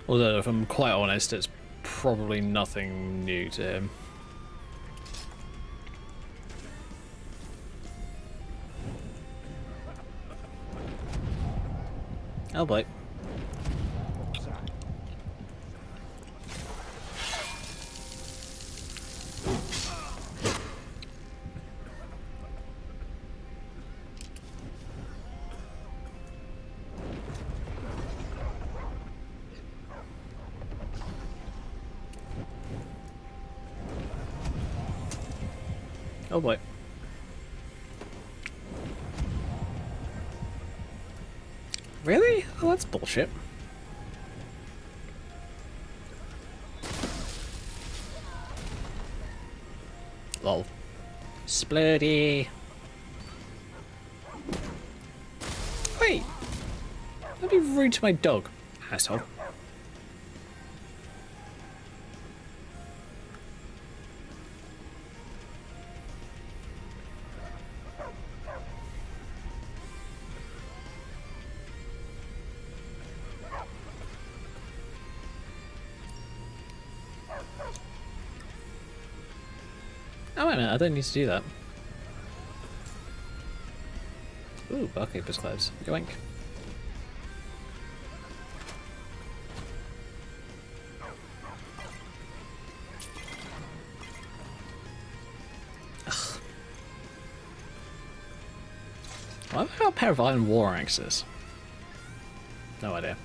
Although, if I'm quite honest, it's probably nothing new to him. Oh boy. Oh boy. Really? Oh, that's bullshit. Lol. Splurdy. Wait. Don't be rude to my dog, asshole. Oh, wait a minute, I don't need to do that. Ooh, barkeeper's clothes. Yoink. Ugh. Why have I got a pair of iron war axes? No idea.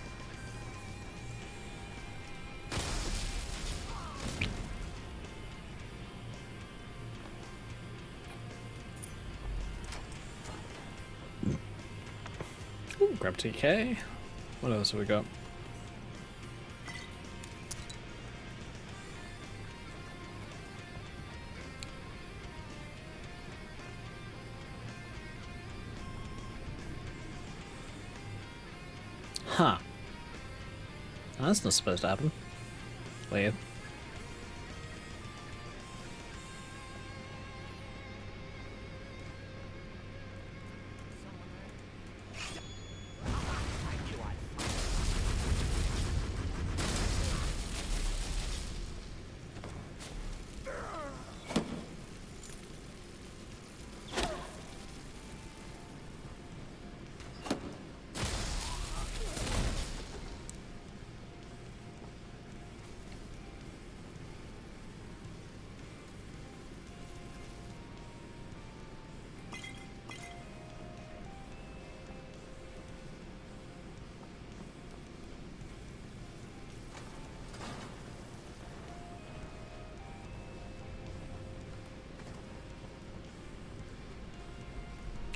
Ooh, grab TK. What else have we got? Huh. That's not supposed to happen. Weird.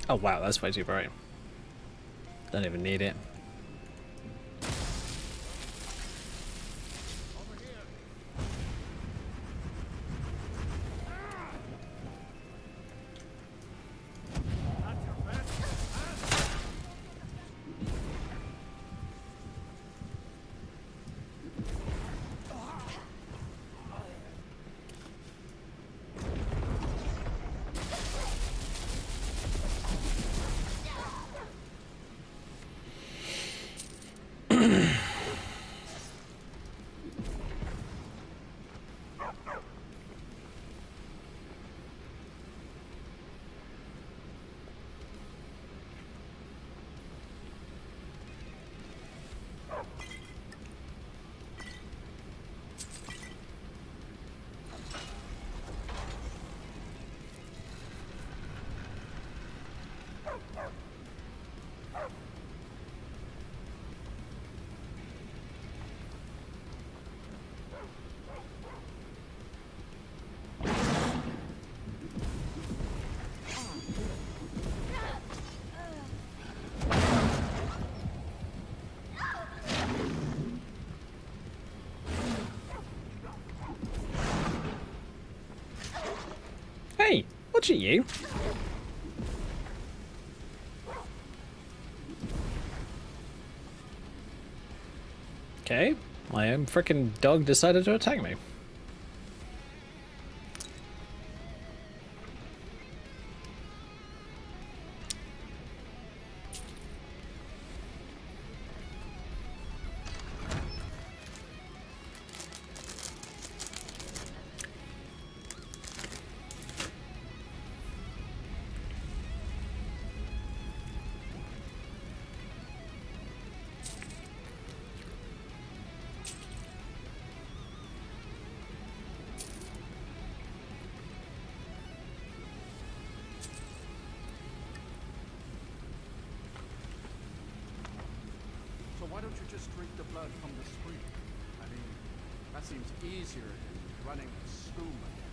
Oh wow, that's way too bright. Don't even need it. Watch it, you. Okay, my own frickin' dog decided to attack me. So why don't you just drink the blood from the spring? I mean, that seems easier than running a school again.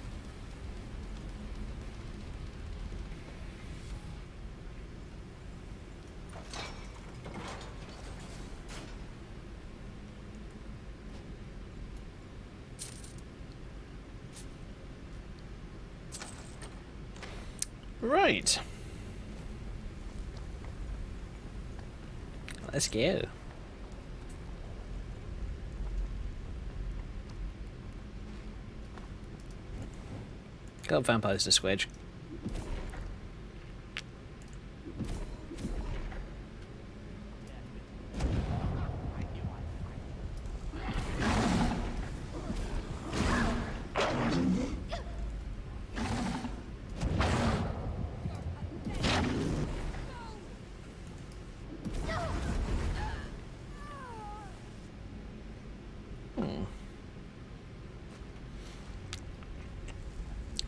Right. Let's go. Got vampires to squidge.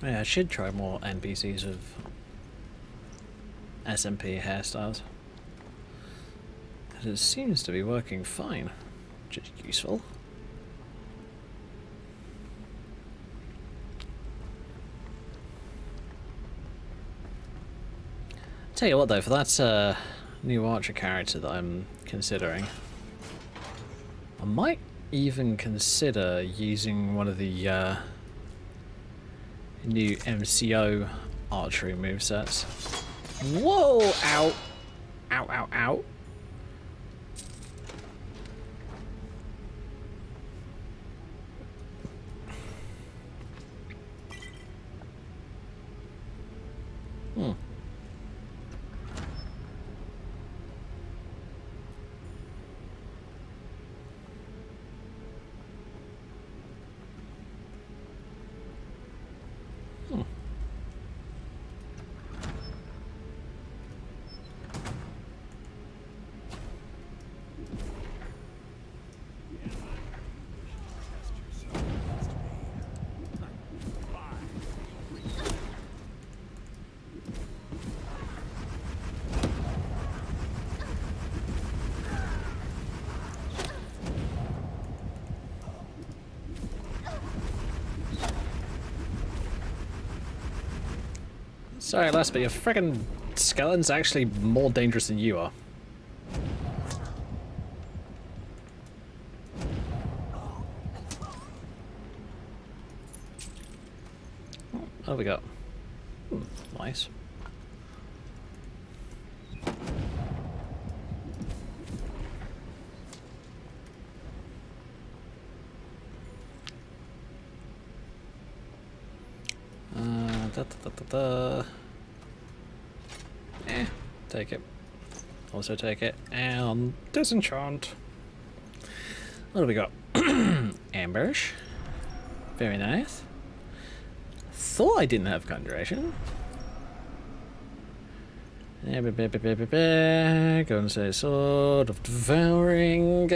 Yeah, I should try more NPCs of SMP hairstyles. It seems to be working fine, which is useful. Tell you what though, for that new archer character that I'm considering, I might even consider using one of the new MCO archery movesets. Whoa! Ow! Ow, ow, ow. Hmm. Sorry, Les, but your frickin' skeleton's actually more dangerous than you are. What have we got? Nice. Take it. Also take it. And disenchant. What do we got? Ambush. Very nice. Thought I didn't have conjuration. Go and say sword of devouring.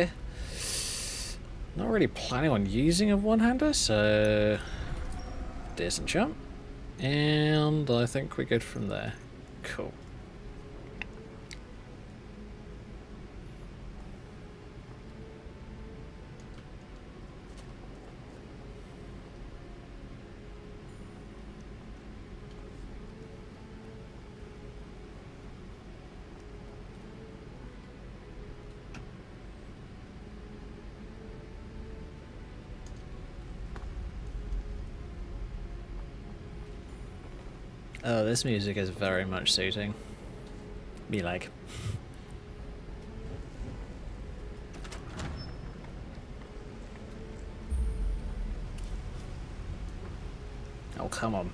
Not really planning on using a one-hander, so disenchant. And I think we're good from there. Cool. Oh, this music is very much suiting me, like. Oh, come on.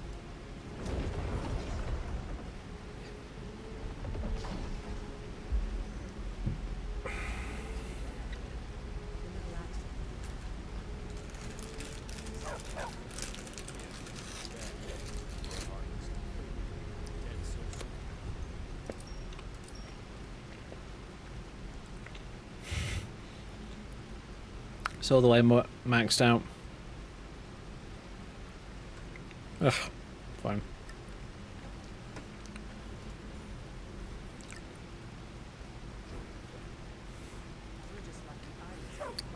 It's all the way maxed out. Ugh, fine.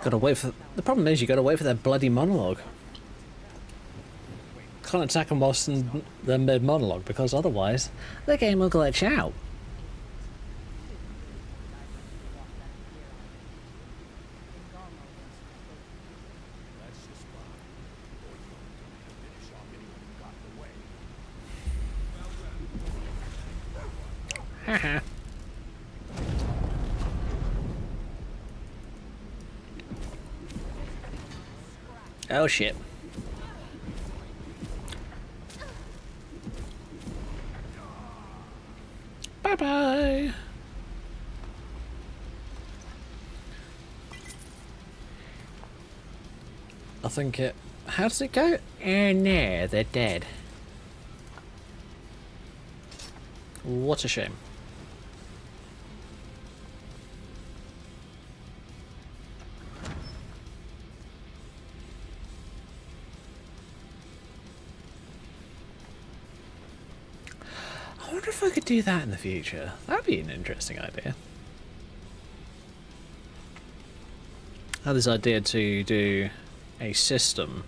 Gotta wait for. The problem is you gotta wait for their bloody monologue. Can't attack them whilst in their mid monologue because otherwise the game will glitch out. Haha. Oh shit. Bye bye. I think it. How does it go? Oh no, they're dead. What a shame. I wonder if I could do that in the future. That'd be an interesting idea. I had this idea to do a system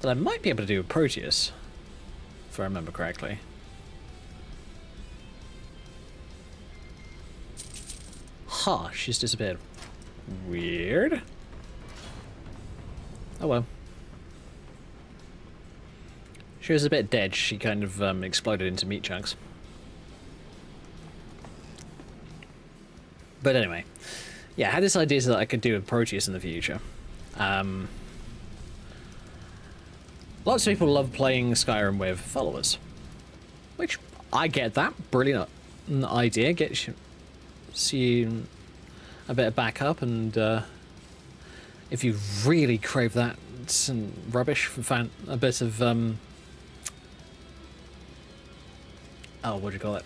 that I might be able to do with Proteus, if I remember correctly. Ha, she's disappeared. Weird. Oh well. She was a bit dead. She kind of exploded into meat chunks. But anyway, yeah, I had this idea so that I could do with Proteus in the future. Lots of people love playing Skyrim with followers, which I get that. Brilliant idea. Get you a bit of backup, and if you really crave that some rubbish, found a bit of oh, what do you call it?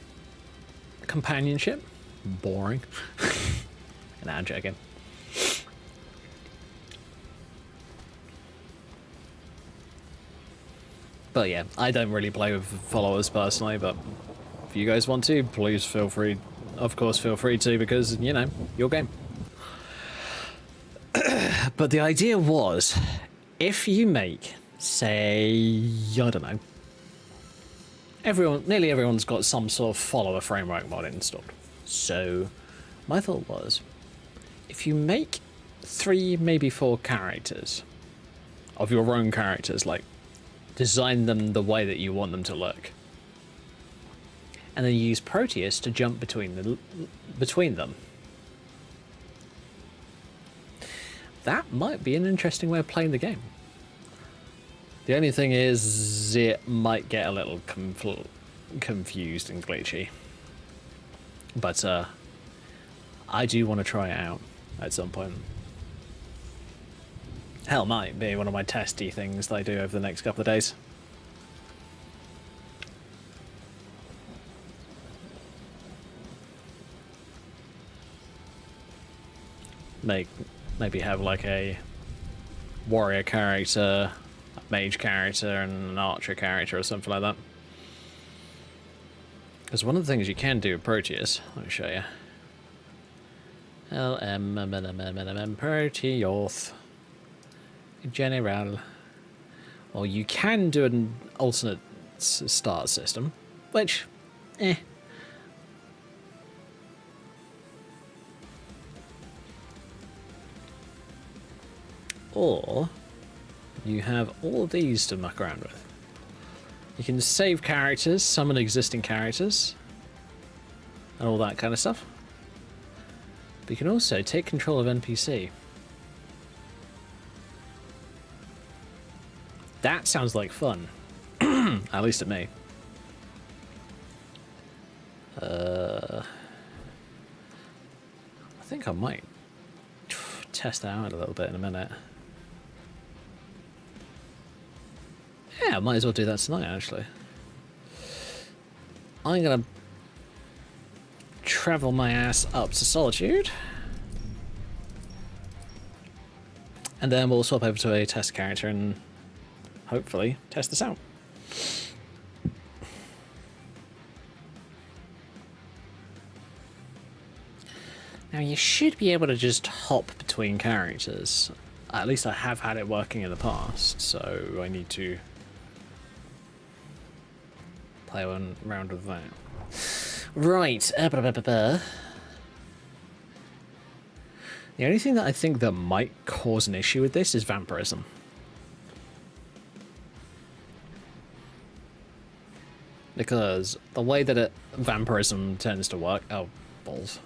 Companionship? Boring. Nah, I'm joking. But yeah, I don't really play with followers personally, but if you guys want to, please feel free. Of course, feel free to, because, you know, your game. But the idea was, if you make, say, I don't know, nearly everyone's got some sort of follower framework mod installed. So, my thought was, if you make 3, maybe 4 characters of your own characters, like, design them the way that you want them to look, and then use Proteus to jump between them. That might be an interesting way of playing the game. The only thing is, it might get a little confused and glitchy. But I do want to try it out at some point. Hell, might be one of my testy things that I do over the next couple of days. Maybe have like a warrior character, a mage character, and an archer character or something like that. Because one of the things you can do with Proteus, let me show you. Proteus General. Well, you can do an alternate start system, which, Or you have all of these to muck around with. You can save characters, summon existing characters, and all that kind of stuff. But you can also take control of NPC. That sounds like fun. At least to me. I think I might test that out a little bit in a minute. Yeah, I might as well do that tonight, actually. I'm gonna travel my ass up to Solitude. And then we'll swap over to a test character and hopefully test this out. Now you should be able to just hop between characters. At least I have had it working in the past, so I need to play one round with that. Right. The only thing that I think that might cause an issue with this is vampirism. Because the way that vampirism tends to work... Oh, balls.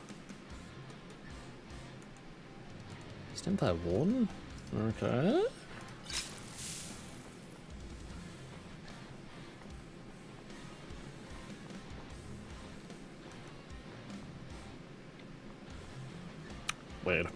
Empire Warden? Okay. Weird.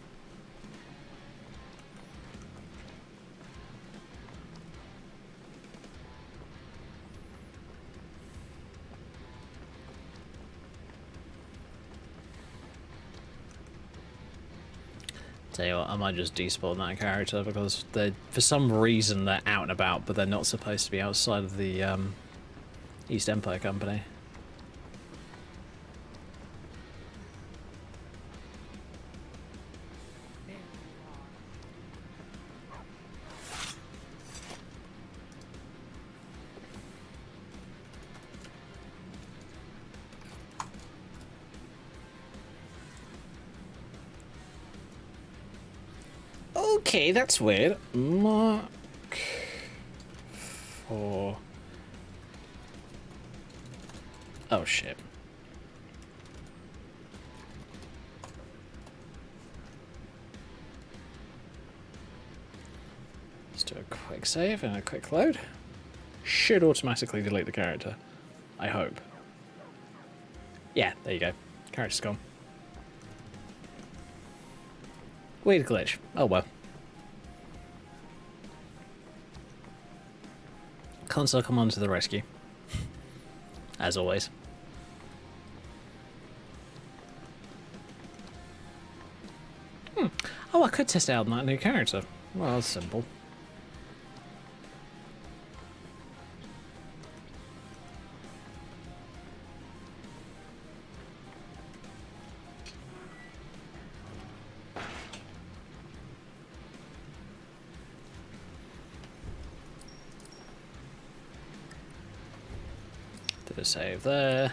Tell you what, I might just despawn that character because they, for some reason, they're out and about, but they're not supposed to be outside of the East Empire Company. Okay, that's weird. Mark 4. Oh shit. Let's do a quick save and a quick load. Should automatically delete the character. I hope. Yeah, there you go. Character's gone. Weird glitch. Oh well. Console come on to the rescue. As always. Oh, I could test out that new character. Well, that's simple. Do a save there.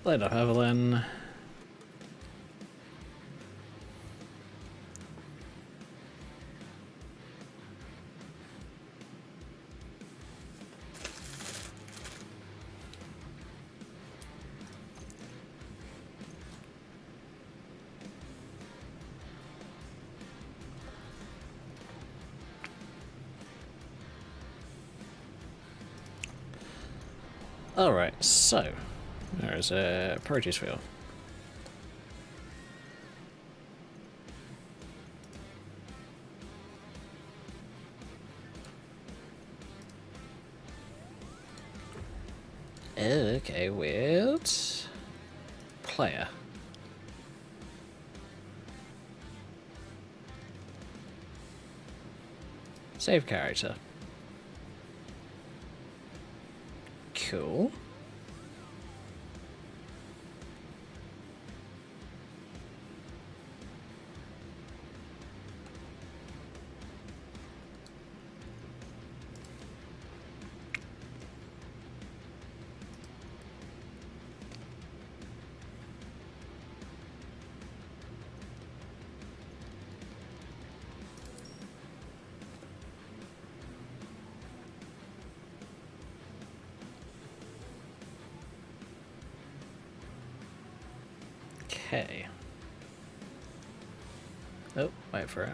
Let up Evelyn. Alright, so there's a produce field. Okay, weird. Player. Save character. Cool. Okay. Oh, wait for it.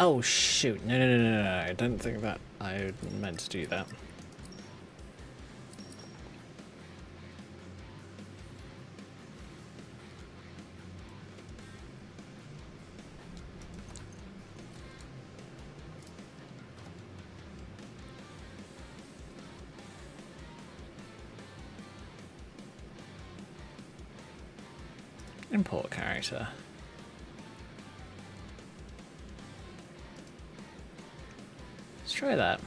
Oh shoot, no, I don't think that I meant to do that. Import character. Let's try that.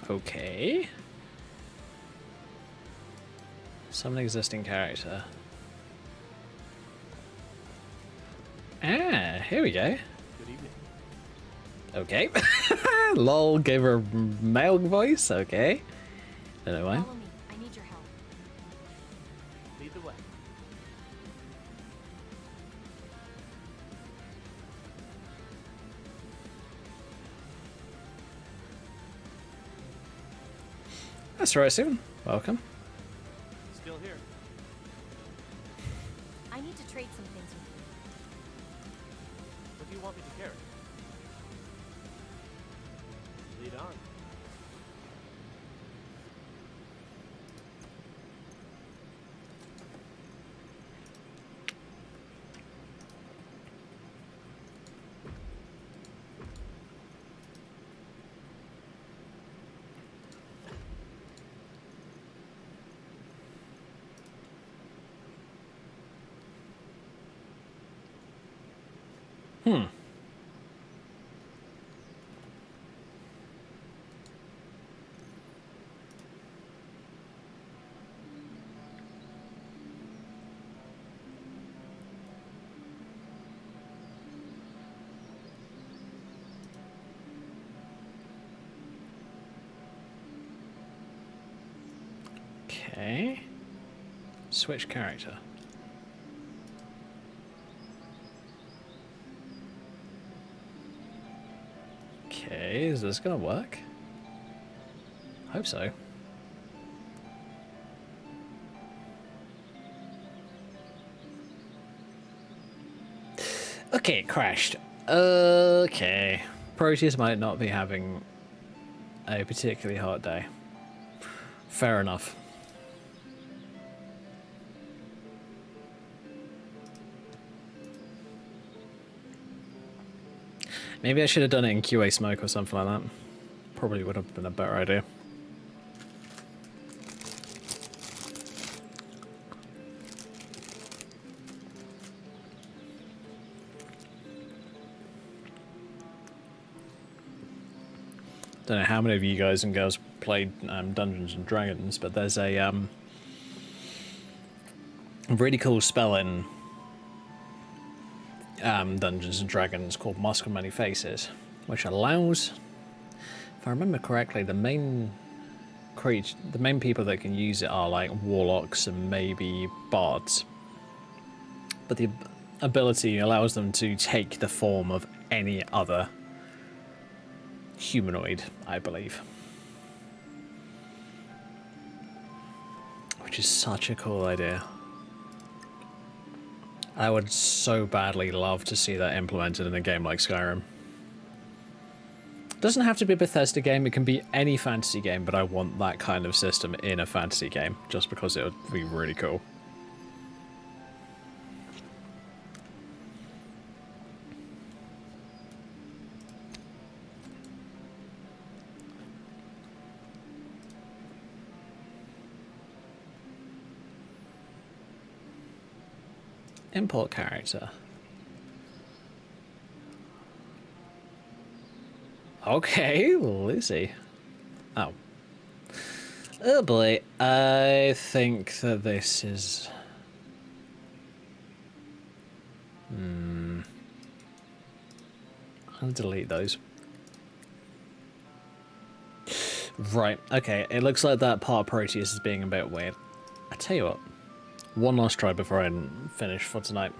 Okay. Summon existing character. Ah, here we go. Good evening. Okay. Lol, gave her a male voice. Okay. Don't know why. Follow me. I need your help. Lead the way. That's right, Stephen. Welcome. Still here. I need to trade some things with you. What do you want me to carry? Lead on. Okay. Switch character. Okay, is this gonna work? Hope so. Okay, it crashed. Okay. Proteus might not be having a particularly hard day. Fair enough. Maybe I should have done it in QA smoke or something like that. Probably would have been a better idea. Don't know how many of you guys and girls played Dungeons and Dragons, but there's a really cool spell in Dungeons and Dragons called Mask of Many Faces, which allows, if I remember correctly, the main people that can use it are like warlocks and maybe bards, but the ability allows them to take the form of any other humanoid, I believe, which is such a cool idea. I would so badly love to see that implemented in a game like Skyrim. It doesn't have to be a Bethesda game, it can be any fantasy game, but I want that kind of system in a fantasy game, just because it would be really cool. Import character. Okay, Lucy. Oh. Oh boy, I think that this is... I'll delete those. Right, okay, it looks like that part of Proteus is being a bit weird. I tell you what, one last try before I finish for tonight.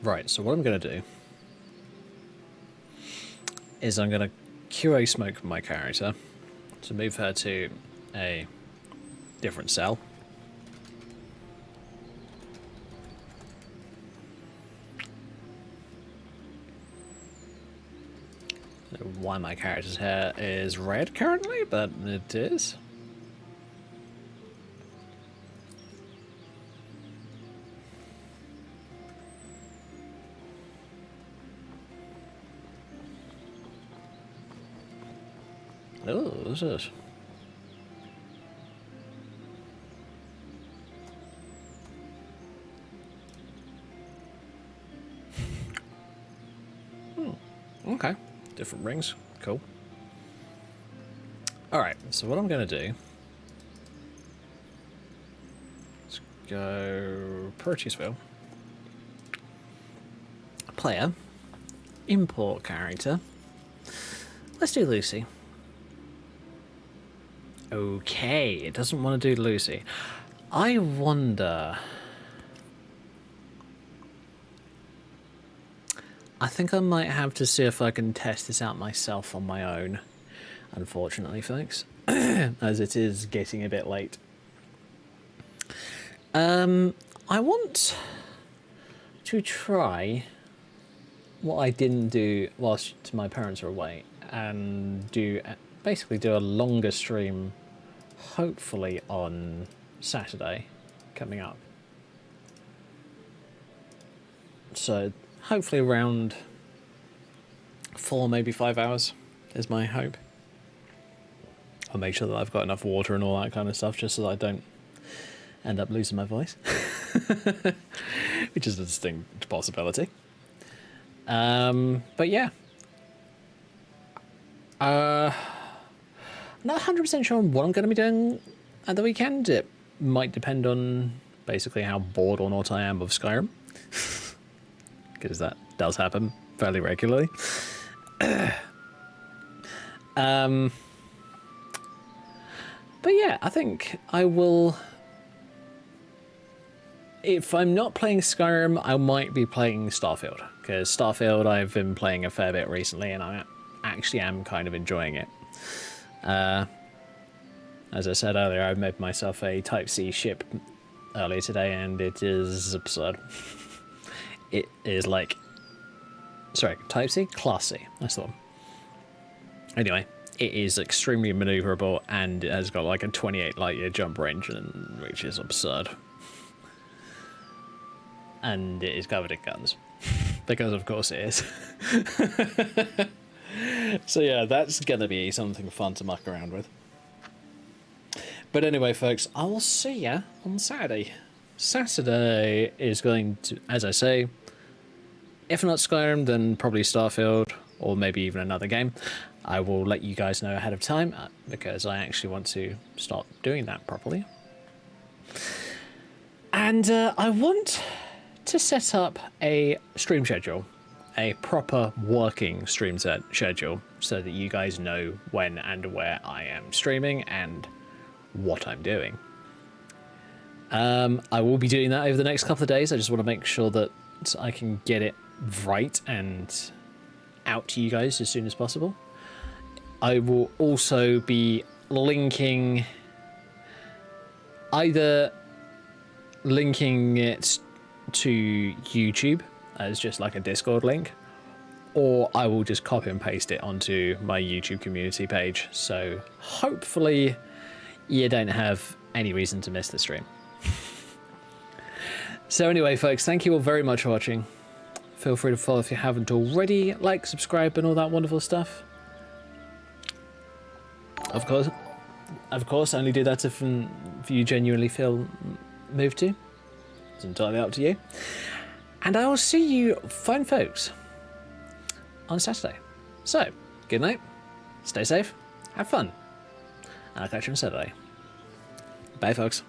Right, so what I'm going to do is I'm going to QA smoke my character to move her to a different cell. I don't know why my character's hair is red currently, but it is. Oh, what's this? Okay. Different rings. Cool. Alright, so what I'm going to do... Let's go... Proteusville. Player. Import character. Let's do Lucy. Okay, it doesn't want to do Lucy. I wonder... I think I might have to see if I can test this out myself on my own, unfortunately, folks, as it is getting a bit late. I want to try what I didn't do whilst my parents were away, and basically do a longer stream, hopefully on Saturday coming up. So hopefully around 4, maybe 5 hours is my hope. I'll make sure that I've got enough water and all that kind of stuff, just so that I don't end up losing my voice, which is a distinct possibility. But yeah, not 100% sure on what I'm going to be doing at the weekend. It might depend on basically how bored or not I am of Skyrim, because that does happen fairly regularly. But yeah, I think I will... If I'm not playing Skyrim, I might be playing Starfield, because Starfield I've been playing a fair bit recently, and I actually am kind of enjoying it. As I said earlier, I made myself a Type C ship earlier today, and it is absurd. It is like... Sorry, Type C? Class C, that's the one. Anyway, it is extremely maneuverable, and it has got like a 28 light year jump range, which is absurd. And it is covered in guns. Because of course it is. So yeah, that's gonna be something fun to muck around with. But anyway, folks, I will see ya on Saturday. Saturday is going to, as I say, if not Skyrim, then probably Starfield, or maybe even another game. I will let you guys know ahead of time, because I actually want to start doing that properly. And I want to set up a stream schedule, a proper working stream schedule, so that you guys know when and where I am streaming and what I'm doing. I will be doing that over the next couple of days. I just want to make sure that I can get it right and out to you guys as soon as possible. I will also be linking it to YouTube as just like a Discord link, or I will just copy and paste it onto my YouTube community page. So hopefully you don't have any reason to miss the stream. So anyway, folks, thank you all very much for watching. Feel free to follow if you haven't already, like, subscribe, and all that wonderful stuff. Of course, only do that if you genuinely feel moved to. It's entirely up to you. And I will see you fine folks on Saturday. So, good night, stay safe, have fun, and I'll catch you on Saturday. Bye, folks.